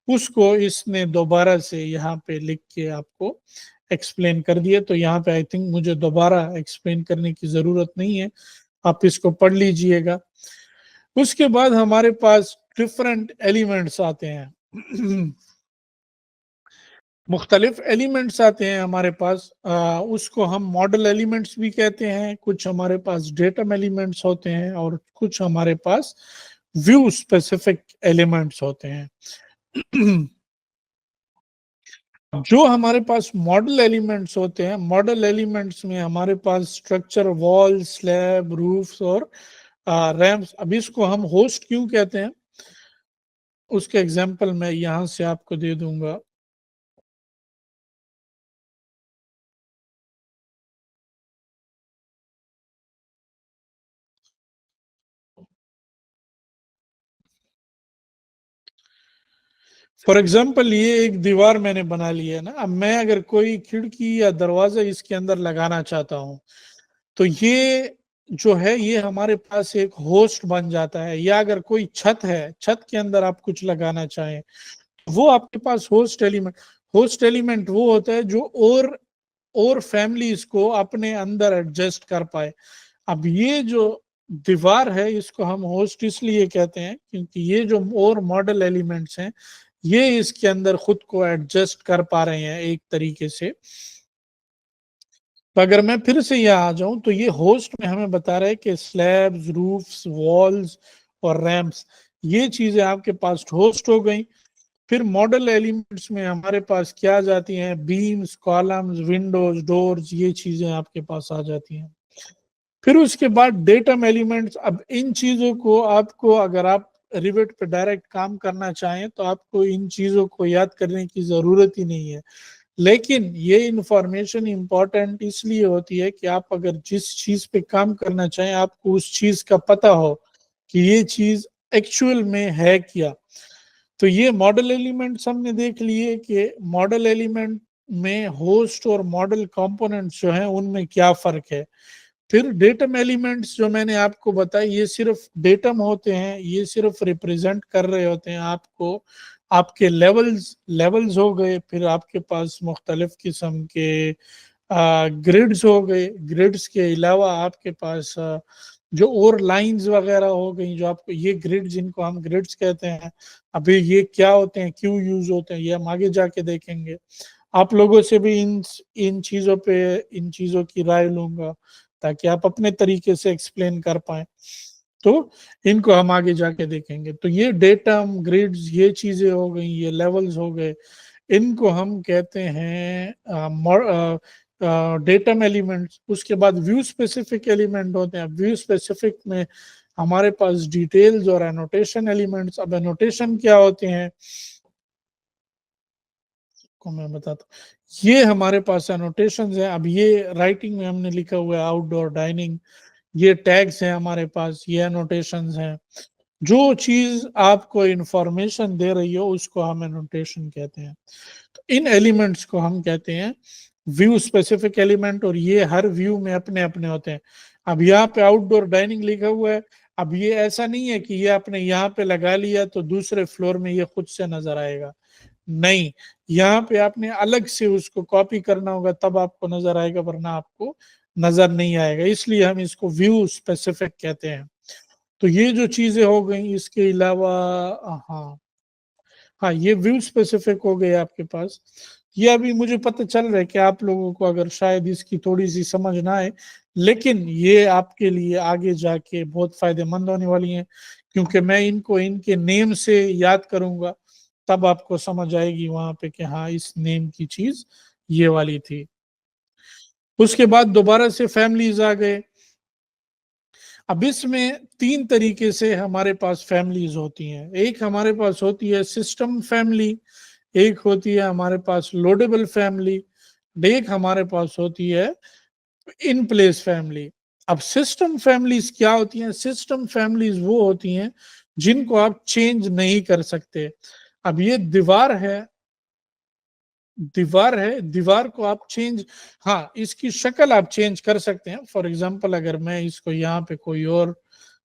उसको इसने दोबारा से यहाँ पे लिख के आपको एक्सप्लेन कर दिया, तो यहाँ पे आई थिंक मुझे दोबारा एक्सप्लेन करने की जरूरत नहीं है, आप इसको पढ़ लीजिएगा। उसके बाद हमारे पास डिफरेंट एलिमेंट्स आते हैं मुख्तलिफ एलिमेंट्स आते हैं हमारे पास, उसको हम मॉडल एलिमेंट्स भी कहते हैं। कुछ हमारे पास डेटम एलिमेंट्स होते हैं और कुछ हमारे पास व्यू स्पेसिफिक एलिमेंट्स होते हैं जो हमारे पास मॉडल एलिमेंट्स होते हैं, मॉडल एलिमेंट्स में हमारे पास स्ट्रक्चर, वॉल, स्लैब, रूफ्स और रैम्प्स। अब इसको हम होस्ट क्यों कहते हैं उसके एग्जांपल मैं यहां से आपको दे दूंगा। फॉर एग्जाम्पल ये एक दीवार मैंने बना ली है ना, अब मैं अगर कोई खिड़की या दरवाजा इसके अंदर लगाना चाहता हूं तो ये जो है ये हमारे पास एक होस्ट बन जाता है। या अगर कोई छत है, छत के अंदर आप कुछ लगाना चाहें वो आपके पास होस्ट एलिमेंट वो होता है जो और और फैमिलीज को अपने अंदर एडजस्ट कर पाए। अब ये जो दीवार है इसको हम होस्ट इसलिए कहते हैं क्योंकि ये जो और मॉडल एलिमेंट्स हैं ये इसके अंदर खुद को एडजस्ट कर पा रहे हैं एक तरीके से। तो अगर मैं फिर से यहाँ आ जाऊं तो ये होस्ट में हमें बता रहा है कि स्लैब्स, रूफ्स, वॉल्स और रैम्प्स ये चीजें आपके पास होस्ट हो गई। फिर मॉडल एलिमेंट्स में हमारे पास क्या आ जाती हैं, बीम्स, कॉलम्स, विंडोज, डोर्स, ये चीजें आपके पास आ जाती हैं। फिर उसके बाद डेटम एलिमेंट्स। अब इन चीजों को आपको, अगर आप रिवेट पे डायरेक्ट काम करना चाहें तो आपको इन चीजों को याद करने की जरूरत ही नहीं है, लेकिन ये इंफॉर्मेशन इंपॉर्टेंट इसलिए होती है कि आप अगर जिस चीज पे काम करना चाहें आपको उस चीज का पता हो कि ये चीज एक्चुअल में है क्या। तो ये मॉडल एलिमेंट्स हमने देख लिए कि मॉडल एलिमेंट में होस्ट और मॉडल कंपोनेंट्स जो हैं उनमें क्या फर्क है। फिर डेटम एलिमेंट्स जो मैंने आपको बताया ये सिर्फ डेटम होते हैं, ये सिर्फ रिप्रेजेंट कर रहे होते हैं आपको आपके लेवल्स हो गए। फिर आपके पास मुख्तलिफ किस्म के ग्रिड्स हो गए। ग्रिड्स के अलावा आपके पास जो और लाइंस वगैरह हो गई, जो आपको ये ग्रिड जिनको हम ग्रिड्स कहते हैं, अभी ये क्या होते हैं, क्यों यूज होते हैं, ये हम आगे जाके देखेंगे। आप लोगों से भी इन चीजों की राय लूंगा ताकि आप अपने तरीके से एक्सप्लेन कर पाए, तो इनको हम आगे जाके देखेंगे। तो ये डेटम, ग्रिड्स, ये चीजें हो गई, ये लेवल्स हो गए, इनको हम कहते हैं डेटम एलिमेंट्स। उसके बाद व्यू स्पेसिफिक एलिमेंट होते हैं। व्यू स्पेसिफिक में हमारे पास डिटेल्स और एनोटेशन एलिमेंट्स। अब एनोटेशन क्या होते हैं को मैं बताता हूँ। ये हमारे पास एनोटेशंस हैं। अब ये राइटिंग में हमने लिखा हुआ है आउटडोर डाइनिंग, ये टैग्स हैं हमारे पास, ये एनोटेशंस हैं। जो चीज आपको इंफॉर्मेशन दे रही हो उसको हम एनोटेशन कहते हैं। तो इन एलिमेंट्स को हम कहते हैं व्यू स्पेसिफिक एलिमेंट, और ये हर व्यू में अपने अपने होते हैं। अब यहाँ पे आउटडोर डाइनिंग लिखा हुआ है। अब ये ऐसा नहीं है कि ये आपने यहाँ पे लगा लिया तो दूसरे फ्लोर में ये खुद से नजर आएगा, नहीं, यहाँ पे आपने अलग से उसको कॉपी करना होगा तब आपको नजर आएगा, वरना आपको नजर नहीं आएगा। इसलिए हम इसको व्यू स्पेसिफिक कहते हैं। तो ये जो चीजें हो गई, इसके अलावा हाँ ये व्यू स्पेसिफिक हो गए आपके पास। ये अभी मुझे पता चल रहा है कि आप लोगों को अगर शायद इसकी थोड़ी सी समझ ना आए, लेकिन ये आपके लिए आगे जाके बहुत फायदेमंद होने वाली हैं, क्योंकि मैं इनको इनके नेम से याद करूंगा, तब आपको समझ आएगी वहां पे कि हाँ इस नेम की चीज ये वाली थी। उसके बाद दोबारा से फैमिलीज आ गए। अब इसमें तीन तरीके से हमारे पास फैमिलीज होती हैं। एक हमारे पास होती है सिस्टम फैमिली, एक होती है हमारे पास लोडेबल फैमिली, एक हमारे पास होती है इन प्लेस फैमिली। अब सिस्टम फैमिलीज क्या होती हैं? सिस्टम फैमिलीज वो होती हैं जिनको आप चेंज नहीं कर सकते। अब ये दीवार है, दीवार को आप चेंज, हाँ इसकी शक्ल आप चेंज कर सकते हैं। फॉर एग्जांपल अगर मैं इसको यहाँ पे कोई और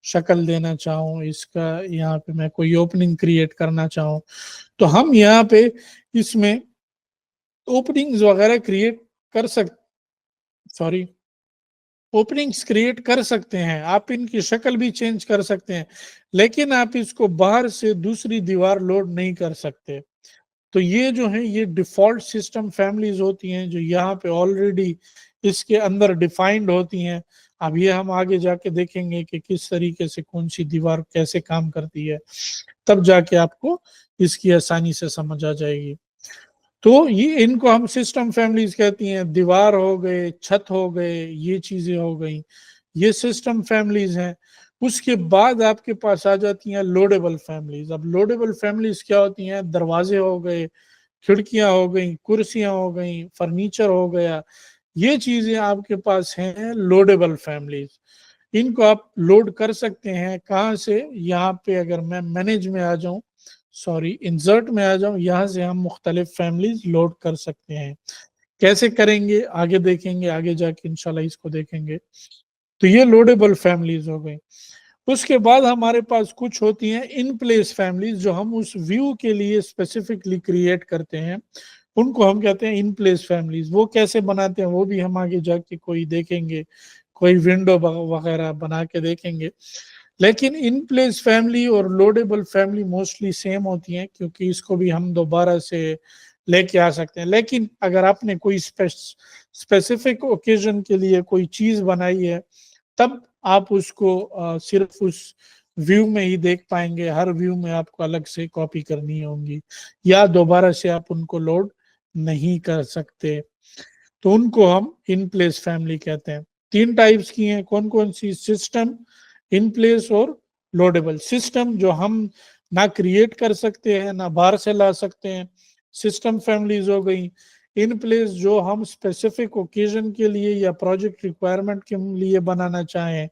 शक्ल देना चाहूँ, इसका यहाँ पे मैं कोई ओपनिंग क्रिएट करना चाहूँ, तो हम यहाँ पे इसमें ओपनिंग्स वगैरह क्रिएट कर ओपनिंग्स क्रिएट कर सकते हैं। आप इनकी शक्ल भी चेंज कर सकते हैं, लेकिन आप इसको बाहर से दूसरी दीवार लोड नहीं कर सकते। तो ये जो है ये डिफॉल्ट सिस्टम फैमिलीज होती हैं जो यहाँ पे ऑलरेडी इसके अंदर डिफाइंड होती हैं। अब ये हम आगे जाके देखेंगे कि किस तरीके से कौन सी दीवार कैसे काम करती है, तब जाके आपको इसकी आसानी से समझ आ जाएगी। तो ये इनको हम सिस्टम फैमिलीज कहती हैं। दीवार हो गए, छत हो गए, ये चीजें हो गई, ये सिस्टम फैमिलीज हैं। उसके बाद आपके पास आ जाती हैं लोडेबल फैमिलीज। अब लोडेबल फैमिलीज क्या होती हैं? दरवाजे हो गए, खिड़कियां हो गई, कुर्सियां हो गई, फर्नीचर हो गया, ये चीजें आपके पास हैं लोडेबल फैमिलीज। इनको आप लोड कर सकते हैं कहाँ से? यहाँ पे अगर मैं मैनेज में आ जाऊं, सॉरी इंसर्ट में आ जाऊं, यहाँ से हम मुख्तलिफ फैमिलीज लोड कर सकते हैं। कैसे करेंगे आगे देखेंगे, आगे जाके इंशाल्लाह इसको देखेंगे। तो ये लोडेबल फैमिलीज हो गई। उसके बाद हमारे पास कुछ होती हैं इन प्लेस फैमिलीज जो हम उस व्यू के लिए स्पेसिफिकली क्रिएट करते हैं। उनको हम कहते हैं इन प्लेस फैमिलीज। वो कैसे बनाते हैं वो भी हम आगे जाके कोई देखेंगे, कोई विंडो वगैरह बना के देखेंगे। लेकिन इन प्लेस फैमिली और लोडेबल फैमिली मोस्टली सेम होती हैं, क्योंकि इसको भी हम दोबारा से लेके आ सकते हैं। लेकिन अगर आपने कोई स्पेसिफिक ओकेजन के लिए कोई चीज बनाई है, तब आप उसको सिर्फ उस व्यू में ही देख पाएंगे। हर व्यू में आपको अलग से कॉपी करनी होगी, या दोबारा से आप उनको लोड नहीं कर सकते। तो उनको हम इन प्लेस फैमिली कहते हैं। 3 टाइप्स की हैं। कौन कौन सी? सिस्टम, इन प्लेस और लोडेबल। सिस्टम जो हम ना क्रिएट कर सकते हैं ना बाहर से ला सकते हैं, सिस्टम फैमिलीज हो गई। इन प्लेस जो हम स्पेसिफिक ओकेजन के लिए या प्रोजेक्ट रिक्वायरमेंट के लिए बनाना चाहें,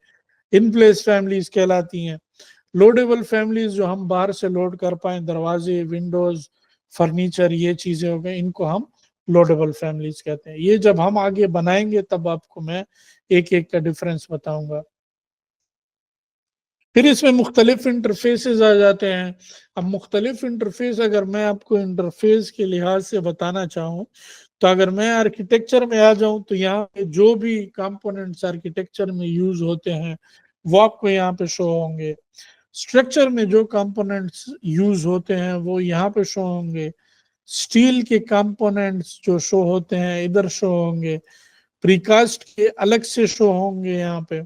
इन प्लेस फैमिलीज कहलाती हैं। लोडेबल फैमिलीज जो हम बाहर से लोड कर पाए, दरवाजे, विंडोज, फर्नीचर, ये चीजें हो गई, इनको हम लोडेबल फैमिलीज कहते हैं। ये जब हम आगे बनाएंगे तब आपको मैं एक एक का डिफरेंस बताऊंगा। फिर इसमें मुख्तलिफ इंटरफेसेस आ जाते हैं। अब मुख्तलिफ इंटरफेस अगर मैं आपको इंटरफेस के लिहाज से बताना चाहूँ, तो अगर मैं आर्किटेक्चर में आ जाऊं तो यहाँ पे जो भी कंपोनेंट्स आर्किटेक्चर में यूज होते हैं वो आपको यहाँ पे शो होंगे। स्ट्रक्चर में जो कंपोनेंट्स यूज होते हैं वो यहाँ पे शो होंगे। स्टील के कंपोनेंट्स जो शो होते हैं इधर शो होंगे। प्रीकास्ट के अलग से शो होंगे यहाँ पे।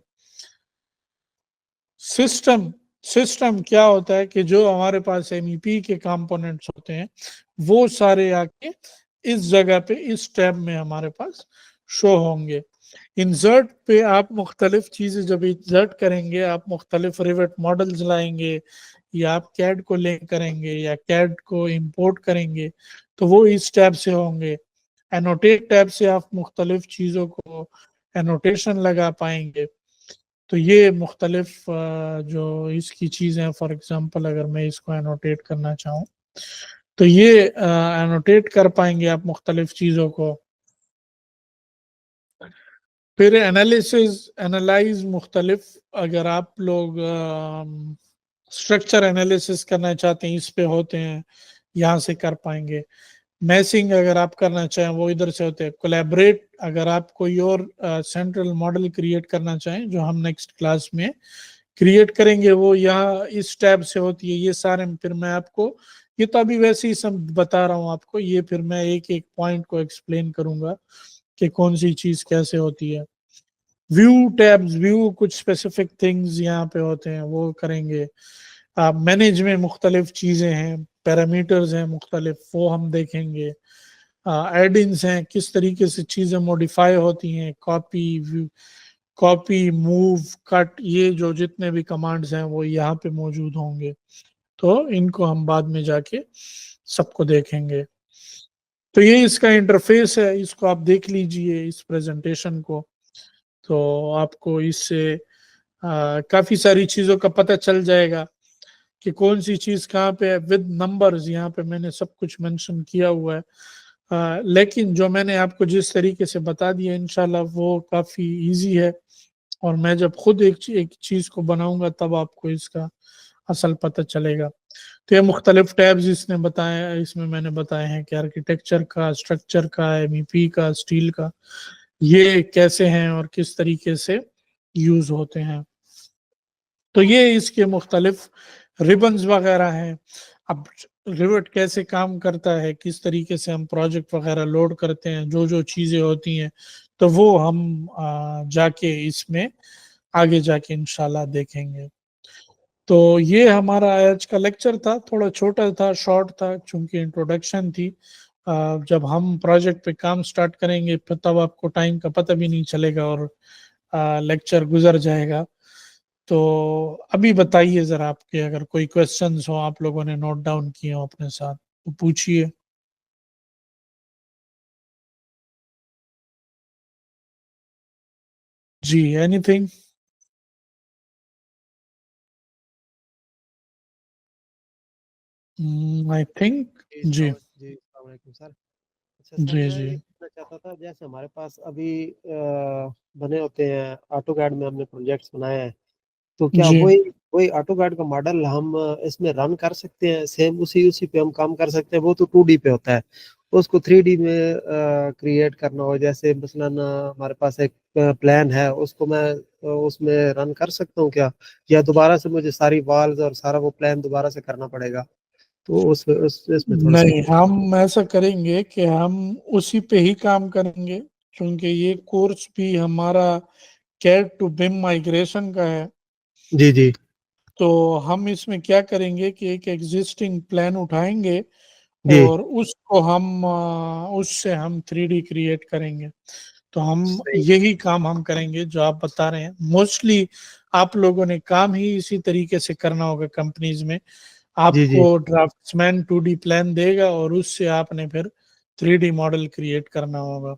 सिस्टम सिस्टम क्या होता है कि जो हमारे पास एमईपी के कंपोनेंट्स होते हैं वो सारे आके इस जगह पे इस टैब में हमारे पास शो होंगे। इंसर्ट पे आप मुख्तलिफ चीजें जब इंसर्ट करेंगे, आप मुख्तलिफ रिवेट मॉडल्स लाएंगे, या आप कैड को लिंक करेंगे या कैड को इंपोर्ट करेंगे, तो वो इस टैब से होंगे। एनोटेट टैब से आप मुख्तलिफ चीजों को एनोटेशन लगा पाएंगे। तो ये मुख्तलिफ जो इसकी चीज़ें हैं, फॉर एग्जांपल अगर मैं इसको एनोटेट करना चाहूँ तो ये एनोटेट कर पाएंगे आप मुख्तलिफ चीज़ों को। फिर एनालिसिस, एनालाइज मुख्तलिफ, अगर आप लोग स्ट्रक्चर एनालिसिस करना चाहते हैं इस पे होते हैं, यहाँ से कर पाएंगे। मैसिंग अगर आप करना चाहें वो इधर से होते हैं। कोलैबोरेट अगर आप कोई और सेंट्रल मॉडल क्रिएट करना चाहें, जो हम नेक्स्ट क्लास में क्रिएट करेंगे, वो यहाँ इस टैब से होती है। ये सारे फिर मैं आपको, ये तो अभी वैसे ही सब बता रहा हूँ आपको, ये फिर मैं एक एक पॉइंट को एक्सप्लेन करूंगा कि कौन सी चीज कैसे होती है। व्यू टैब्स, व्यू कुछ स्पेसिफिक थिंग्स यहाँ पे होते हैं वो करेंगे। मैनेज में मुख्तलिफ चीजें हैं, पैरामीटर्स हैं मुख्तलिफ, वो हम देखेंगे। एडिंग्स हैं, किस तरीके से चीजें मॉडिफाई होती हैं, कॉपी, मूव, कट, ये जो जितने भी कमांड्स हैं वो यहाँ पे मौजूद होंगे। तो इनको हम बाद में जाके सबको देखेंगे। तो ये इसका इंटरफेस है, इसको आप देख लीजिए इस प्रेजेंटेशन को, तो आपको इससे काफी सारी चीजों का पता चल जाएगा कि कौन सी चीज कहाँ पे है। विद नंबर्स यहाँ पे मैंने सब कुछ मेंशन किया हुआ है। लेकिन जो मैंने आपको जिस तरीके से बता दिया इंशाल्लाह वो काफी इजी है, और मैं जब खुद एक चीज को बनाऊंगा तब आपको इसका असल पता चलेगा। तो ये मुख्तलिफ टैब्स इसने बताया, इसमें मैंने बताए हैं कि आर्किटेक्चर का, स्ट्रक्चर का, एमईपी का, स्टील का, ये कैसे हैं और किस तरीके से यूज होते हैं। तो ये इसके मुख्तलिफ रिबन्स वगैरह हैं। अब रिवेट कैसे काम करता है, किस तरीके से हम प्रोजेक्ट वगैरह लोड करते हैं, जो जो चीजें होती हैं, तो वो हम जाके इसमें आगे जाके इंशाल्लाह देखेंगे। तो ये हमारा आज का लेक्चर था, थोड़ा छोटा था, शॉर्ट था, चूंकि इंट्रोडक्शन थी। जब हम प्रोजेक्ट पे काम स्टार्ट करेंगे तब आपको टाइम का पता भी नहीं चलेगा और लेक्चर गुजर जाएगा। तो अभी बताइए जरा, आपके अगर कोई क्वेश्चंस हो, आप लोगों ने नोट डाउन किए हो अपने साथ, तो पूछिए। जी, एनीथिंग? आई थिंक जी। जी अस्सलाम वालेकुम सर। अच्छा सर, जी मैं जी ये पूछना चाहता था, जैसे हमारे पास अभी बने होते हैं ऑटोकैड में, हमने प्रोजेक्ट्स बनाए हैं, तो क्या जी। वही वही ऑटोकैड का मॉडल हम इसमें रन कर सकते हैं? सेम उसी उसी पे हम काम कर सकते हैं? वो तो 2D पे होता है, उसको 3D में क्रिएट करना हो, जैसे मसलन हमारे पास एक प्लान है, उसको मैं उसमें रन कर सकता हूँ क्या, या दोबारा से मुझे सारी वॉल्स और सारा वो प्लान दोबारा से करना पड़ेगा? तो उस इसमें थोड़ा सा नहीं, हम ऐसा करेंगे कि हम उसी पे ही काम करेंगे, क्योंकि ये कोर्स भी हमारा कैड टू बिम माइग्रेशन का है। जी जी तो हम इसमें क्या करेंगे कि एक एग्जिस्टिंग प्लान उठाएंगे जी और उसको हम उससे हम 3D क्रिएट करेंगे। तो हम सही। यही काम हम करेंगे जो आप बता रहे हैं। मोस्टली आप लोगों ने काम ही इसी तरीके से करना होगा कंपनीज में। जी जी आपको ड्राफ्ट्समैन 2D प्लान देगा और उससे आपने फिर 3D मॉडल क्रिएट करना होगा।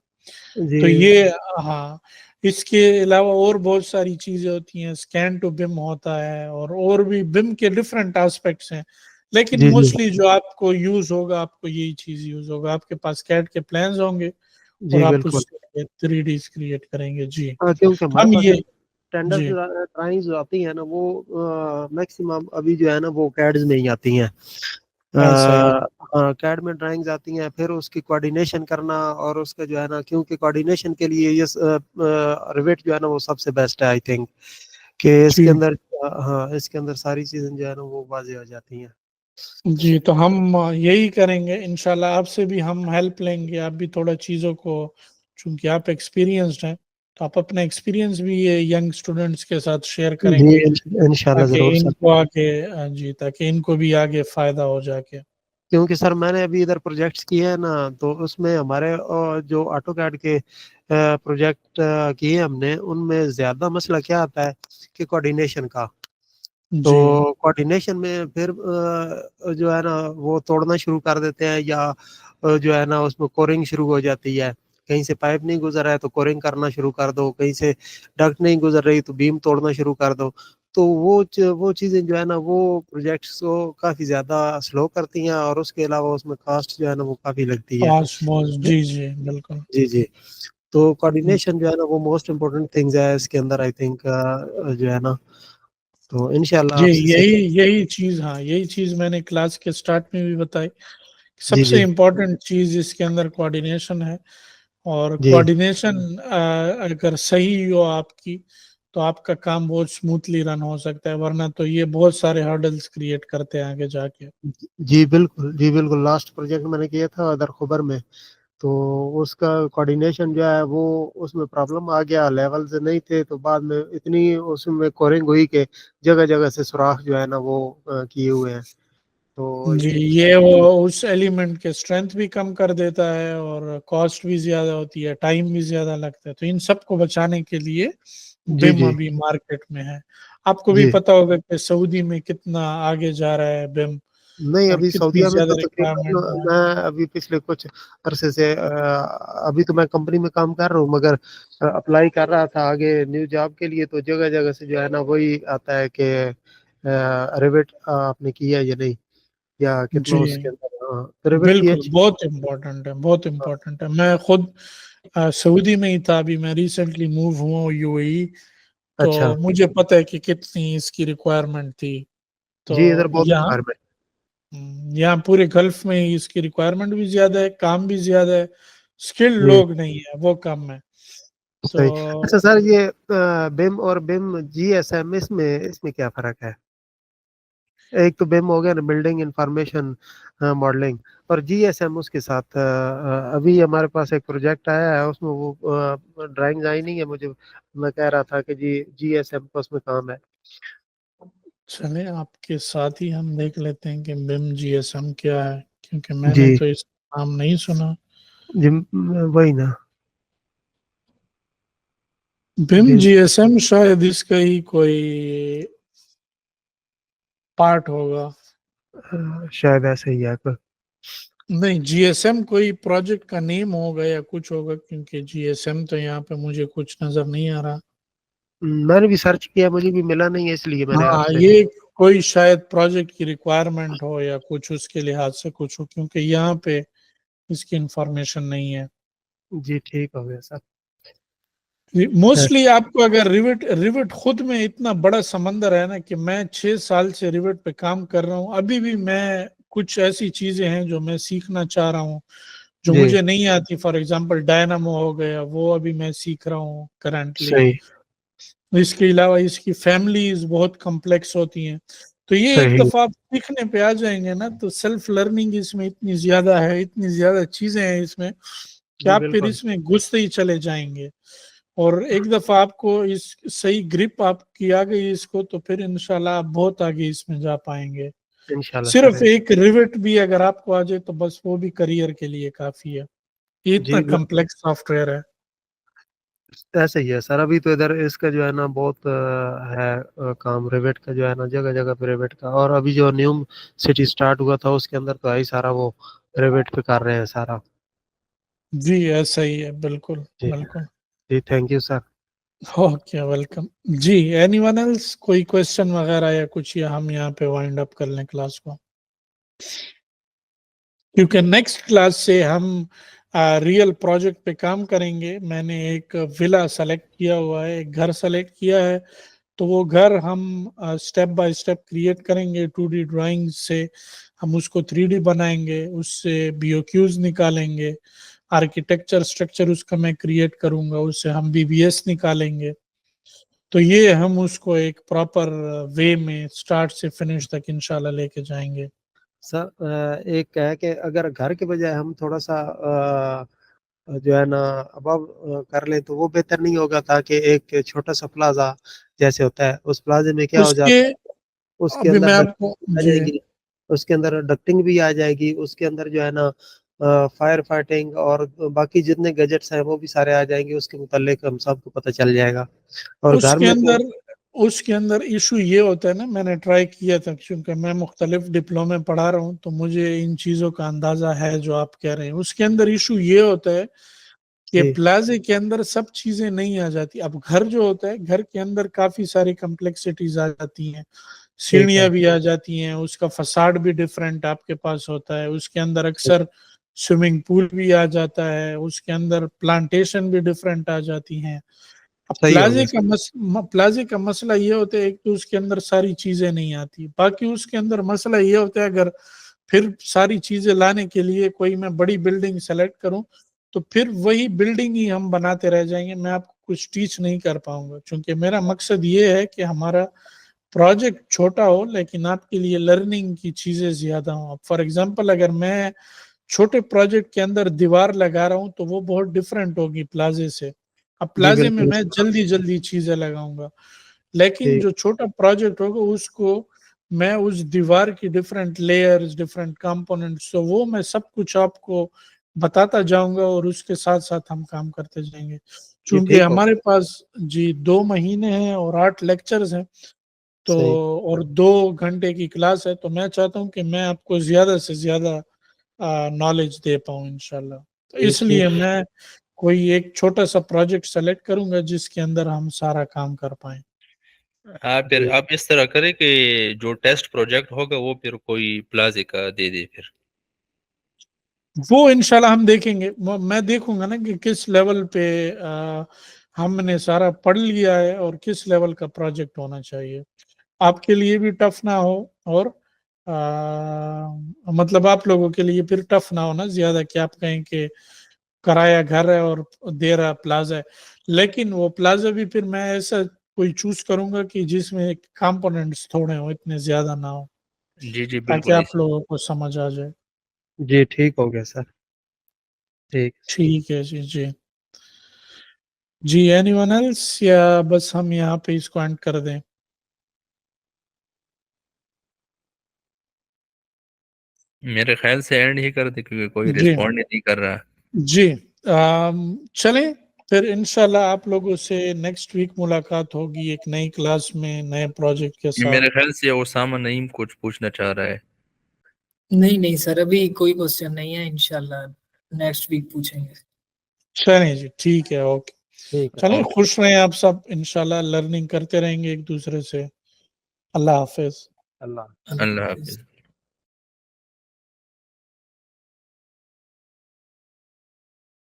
जी तो ये, हाँ, इसके अलावा और बहुत सारी चीजें होती हैं, स्कैन टू बिम होता है और भी बिम के डिफरेंट एस्पेक्ट्स हैं, लेकिन जी जी मोस्टली जो आपको यूज होगा, आपको यही चीज यूज होगा। आपके पास कैड के प्लान्स होंगे और जी आप बिल्कुल। उससे 3D क्रिएट करेंगे। जी, हाँ, क्योंकि हमारे हम पास ये, टेंडर जी, ड्राइंग्स जो आती है ना, वो मैक्सिमम अभी जो है ना वो कैड्स में ही आती हैं। ऐसा ही है। हाँ, कैड में ड्राइंग्स आती हैं, फिर उसकी कोऑर्डिनेशन करना और उसका जो है ना, क्योंकि कोऑर्डिनेशन के लिए ये रिवेट जो है ना वो सबसे बेस्ट है आई थिंक, कि इसके जी, अंदर हाँ इसके अंदर सारी चीजें जो है ना वो वाज़ेह हो जाती हैं। जी, तो हम यही करेंगे इंशाल्लाह। आपसे भी हम हेल्प लेंगे, आप भी थोड़ा चीज़ों को, चूंकि आप एक्सपीरियंस्ड हैं, तो आप अपना एक्सपीरियंस भी ये यंग स्टूडेंट्स के साथ शेयर जी करेंगे इंशाल्लाह ताकि जरूर सर। इनको आगे, जी, ताकि इनको भी आगे फायदा हो जाके। क्योंकि सर मैंने अभी इधर प्रोजेक्ट्स किए हैं ना, तो उसमें हमारे जो ऑटो कैड के प्रोजेक्ट किए हमने, उनमें ज्यादा मसला क्या आता है कि कोऑर्डिनेशन का। तो जी, कोऑर्डिनेशन में फिर जो है ना वो तोड़ना शुरू कर देते हैं, या जो है ना उसमें कोरिंग शुरू हो जाती है। कहीं से पाइप नहीं गुजर रहा है तो कोरिंग करना शुरू कर दो, कहीं से डक्ट नहीं गुजर रही तो बीम तोड़ना शुरू कर दो। तो वो चीज़ें जो है ना वो प्रोजेक्ट्स को काफ़ी ज़्यादा स्लो करती हैं, और उसके अलावा उसमें कॉस्ट जो है ना वो काफ़ी लगती है। पास बॉस, जी, जी, बिल्कुल। जी जी। तो कोऑर्डिनेशन जो है ना वो मोस्ट इम्पोर्टेंट थिंग्स है इसके अंदर आई थिंक, जो है ना, तो इंशाल्लाह जी, आपसे यही यही चीज, हाँ, यही चीज मैंने क्लास के स्टार्ट में भी बताई। जी सबसे जी इम्पोर्टेंट चीज इसके अंदर कोऑर्डिनेशन है। और जी कोऑर्डिनेशन अगर सही हो आपकी, तो आपका काम बहुत स्मूथली रन हो सकता है, वरना तो ये बहुत सारे हर्डल्स क्रिएट करते हैं आगे जाके। जी बिल्कुल, जी बिल्कुल। लास्ट प्रोजेक्ट मैंने किया था अदर खबर में, तो उसका कोऑर्डिनेशन जो है वो उसमें प्रॉब्लम आ गया, लेवल से नहीं थे, तो बाद में इतनी उसमें कोरिंग हुई कि जगह जगह से सुराख जो है ना वो किए हुए हैं। तो जी, ये वो उस एलिमेंट के स्ट्रेंथ भी कम कर देता है और कॉस्ट भी ज्यादा होती है, टाइम भी ज्यादा लगता है। तो इन सब को बचाने के लिए जी बिम जी अभी मार्केट में है। आपको भी जी। पता होगा कि सऊदी में कितना आगे जा रहा है बिम, नहीं, और अभी कितनी सऊदीया में तो ज्यादा तकरीबन रिक्वायरमेंट है। मैं अभी पिछले कुछ अरसे से अभी तो मैं कंपनी में काम कर रहा हूँ, मगर अप्लाई कर रहा था आगे न्यू जॉब के लिए, तो जगह जगह से जो है ना वही आता है कि रिवेट आपने किया या नहीं, या कितना जी, उसके अंदर रिवेट की बिल्कुल, अच्छी। बहुत इम्पोर्टेंट है, बहुत इम्पोर्टेंट है। मैं खुद सऊदी में ही था, अभी मैं रिसेंटली मूव हुआ यूएई। अच्छा। तो मुझे पता है कि कितनी इसकी रिक्वायरमेंट थी। जी इधर तो बहुत यहाँ, रिक्वायरमेंट। यहाँ पूरे गल्फ में ही इसकी रिक्वायरमेंट भी ज्यादा है, काम भी ज्यादा है, स्किल्ड जी लोग नहीं है, वो कम है। सही। अच्छा तो सर, ये बिम और बिम जीएसएम, इसमें इसमें क्या फर्क है? एक तो बिम हो गया ना, बिल्डिंग इंफॉर्मेशन मॉडलिंग, और जीएसएम उसके साथ अभी हमारे पास एक प्रोजेक्ट आया है, उसमें वो ड्राइंग्स आई नहीं है मुझे। मैं कह रहा था कि जी जीएसएम का उसमें काम है। चले आपके साथ ही हम देख लेते हैं कि बिम जीएसएम क्या है, क्योंकि मैंने जी तो इस नाम नहीं सुना। जी वही ना। बिम बिम जीएसएम शायद इसका ही कोई पार्ट होगा। शायद ऐसे ही है कोई। नहीं, जीएसएम कोई प्रोजेक्ट का नेम होगा या कुछ होगा, क्योंकि जीएसएम तो यहाँ पे मुझे कुछ नजर नहीं आ रहा। मैंने भी सर्च किया, मुझे भी मिला नहीं है, इसलिए मैंने हाँ, आपसे। ये कोई शायद प्रोजेक्ट की रिक्वायरमेंट हो या कुछ उसके लिहाज से कुछ हो, क्योंकि यहाँ पे इसकी इंफॉर्मेशन नहीं है। जी ठीक हो गया सर। मोस्टली आपको अगर रिविट रिविट खुद में इतना बड़ा समंदर है ना, कि मैं 6 साल से रिविट पे काम कर रहा हूँ, अभी भी मैं कुछ ऐसी चीजें हैं जो मैं सीखना चाह रहा हूँ, जो जी। मुझे नहीं आती, फॉर एग्जांपल डायनामो हो गया, वो अभी मैं सीख रहा हूँ करंटली। सही इसके अलावा इसकी फैमिलीज बहुत कॉम्प्लेक्स होती हैं। तो ये एक सही दफा आप सीखने पे आ जाएंगे ना, तो सेल्फ लर्निंग इसमें इतनी ज्यादा है, इतनी ज्यादा चीजें हैं इसमें कि जी आप फिर बिल्कुल इसमें घुसते ही चले जाएंगे। और एक दफा आपको इस सही ग्रिप आपकी आ गई इसको, तो फिर इंशाल्लाह आप बहुत आगे इसमें जा पाएंगे। इंशाल्लाह सिर्फ सर। एक रिविट भी अगर आपको आ जाए तो बस वो भी करियर के लिए काफी है। ये इतना जी कॉम्प्लेक्स सॉफ्टवेयर है। ऐसा ही है सर। अभी तो इधर इसका जो है ना बहुत है काम रिवेट का जो है ना, जगह जगह पे रिवेट का। और अभी जो न्यू सिटी स्टार्ट हुआ था उसके अंदर तो है सारा वो रिवेट पे कर रहे हैं सारा। जी ऐसा ही है, बिल्कुल जी बिल्कुल। जी thank you sir. Okay welcome जी। एनीवन एल्स, कोई क्वेश्चन वगैरह या कुछ, या हम यहाँ पे वाइंड अप कर लें क्लास को, क्योंकि नेक्स्ट क्लास से हम रियल प्रोजेक्ट पे काम करेंगे। मैंने एक विला सेलेक्ट किया हुआ है, एक घर सेलेक्ट किया है, तो वो घर हम स्टेप बाय स्टेप क्रिएट करेंगे 2D ड्राइंग से। हम उसको 3D बनाएंगे, उससे बीओक्यूज निकालेंगे, आर्किटेक्चर स्ट्रक्चर उसका मैं क्रिएट करूंगा, उससे हम बीबीएस निकालेंगे। तो ये हम उसको एक प्रॉपर वे में स्टार्ट से फिनिश तक इंशाल्लाह लेके जाएंगे। सर एक है कि अगर घर के बजाय हम थोड़ा सा जो है ना अब कर ले तो वो बेहतर नहीं होगा? ताकि एक छोटा सा प्लाजा जैसे होता है, उस प्लाजे में क्या हो उसके जाता है, उसके अभी अंदर मैं डक्टिंग आपको आ जी जाएगी, उसके अंदर डक्टिंग भी आ जाएगी, उसके अंदर जो है ना फायर फाइटिंग और बाकी जितने गैजेट्स हैं वो भी सारे आ जाएंगे, उसके मुतालिक हम सबको पता चल जाएगा। और घर उसके में तो अंदर उसके अंदर इशू ये होता है ना, मैंने ट्राई किया था क्योंकि मैं मुख्तलिफ डिप्लोमे पढ़ा रहा हूँ, तो मुझे इन चीज़ों का अंदाज़ा है जो आप कह रहे हैं। उसके अंदर इशू ये होता है कि जी प्लाजे के अंदर सब चीज़ें नहीं आ जाती। अब घर जो होता है, घर के अंदर काफ़ी सारी कम्प्लेक्सिटीज आ जाती हैं, ठीक है। सीढ़ियाँ भी आ जाती हैं, उसका फसाड भी डिफरेंट आपके पास होता है, उसके अंदर अक्सर स्विमिंग पूल भी आ जाता है, उसके अंदर प्लांटेशन भी डिफरेंट आ जाती हैं। अब सही हो गया। प्लाजे का मसला ये होता है, एक तो उसके अंदर सारी चीजें नहीं आती, बाकी उसके अंदर मसला ये होता है अगर फिर सारी चीजें लाने के लिए कोई मैं बड़ी बिल्डिंग सेलेक्ट करूं, तो फिर वही बिल्डिंग ही हम बनाते रह जाएंगे, मैं आपको कुछ टीच नहीं कर पाऊंगा। क्योंकि मेरा मकसद ये है कि हमारा प्रोजेक्ट छोटा हो लेकिन आपके लिए लर्निंग की चीजें ज्यादा हो। फॉर एग्जाम्पल अगर मैं छोटे प्रोजेक्ट के अंदर दीवार लगा रहा हूं तो वो बहुत डिफरेंट होगी प्लाजे से। अब जी प्लाजे में बिल्कुल। मैं जल्दी जल्दी चीजें लगाऊंगा, लेकिन ठीक। जो छोटा प्रोजेक्ट होगा उसको मैं उस दीवार की डिफरेंट लेयर्स, डिफरेंट कंपोनेंट्स, तो वो मैं सब कुछ आपको बताता जाऊंगा और उसके साथ साथ हम काम करते जाएंगे। ये क्योंकि ठीक हो। हमारे पास जी 2 महीने हैं और 8 लेक्चर्स हैं, तो सही। और 2 घंटे की क्लास है, तो मैं चाहता हूँ कि मैं आपको ज्यादा से ज्यादा नॉलेज दे पाऊँ इंशाल्लाह। तो ये इसलिए ठीक। मैं कोई एक छोटा सा प्रोजेक्ट सेलेक्ट करूंगा जिसके अंदर हम सारा काम कर पाए। हाँ, फिर जी आप इस तरह करें कि जो टेस्ट प्रोजेक्ट होगा वो फिर कोई प्लाजे का दे दे फिर। वो इंशाल्लाह हम देखेंगे, मैं देखूंगा ना कि किस लेवल पे हमने सारा पढ़ लिया है और किस लेवल का प्रोजेक्ट होना चाहिए, आपके लिए भी टफ ना हो और मतलब आप लोगों के लिए फिर टफ ना हो ना ज्यादा, कि आप कहें कि कराया घर है और दे रहा प्लाजा है। लेकिन वो प्लाजा भी फिर मैं ऐसा कोई चूज करूंगा कि जिसमें कंपोनेंट्स थोड़े हो, इतने ज्यादा ना हो, जी जी ताकि बिल्कुल। आप लोगों को समझ आ जाए। जी ठीक हो गया सर। ठीक। ठीक है जी जी जी। एनीवन एल्स, या बस हम यहाँ पे इसको एंड कर दें? मेरे ख्याल से एंड ही कर दे क्योंकि कोई जी रिस्पॉन्ड ही नहीं कर रहा। जी। चलें फिर इंशाल्लाह आप लोगों से नेक्स्ट वीक मुलाकात होगी एक नई क्लास में नए प्रोजेक्ट के साथ। मेरे ख्याल से उसामा नईम कुछ पूछना चाह रहा है। नहीं नहीं सर, अभी कोई क्वेश्चन नहीं है, इंशाल्लाह नेक्स्ट वीक पूछेंगे। चलें जी, ठीक है, ओके। ठीक है। चलें, ओके, खुश रहें आप सब, इंशाल्लाह लर्निंग करते रहेंगे एक दूसरे से। अल्लाह हाफिज। अल्लाह। अल्लाह अल्लाह हाफिज। हाफिज।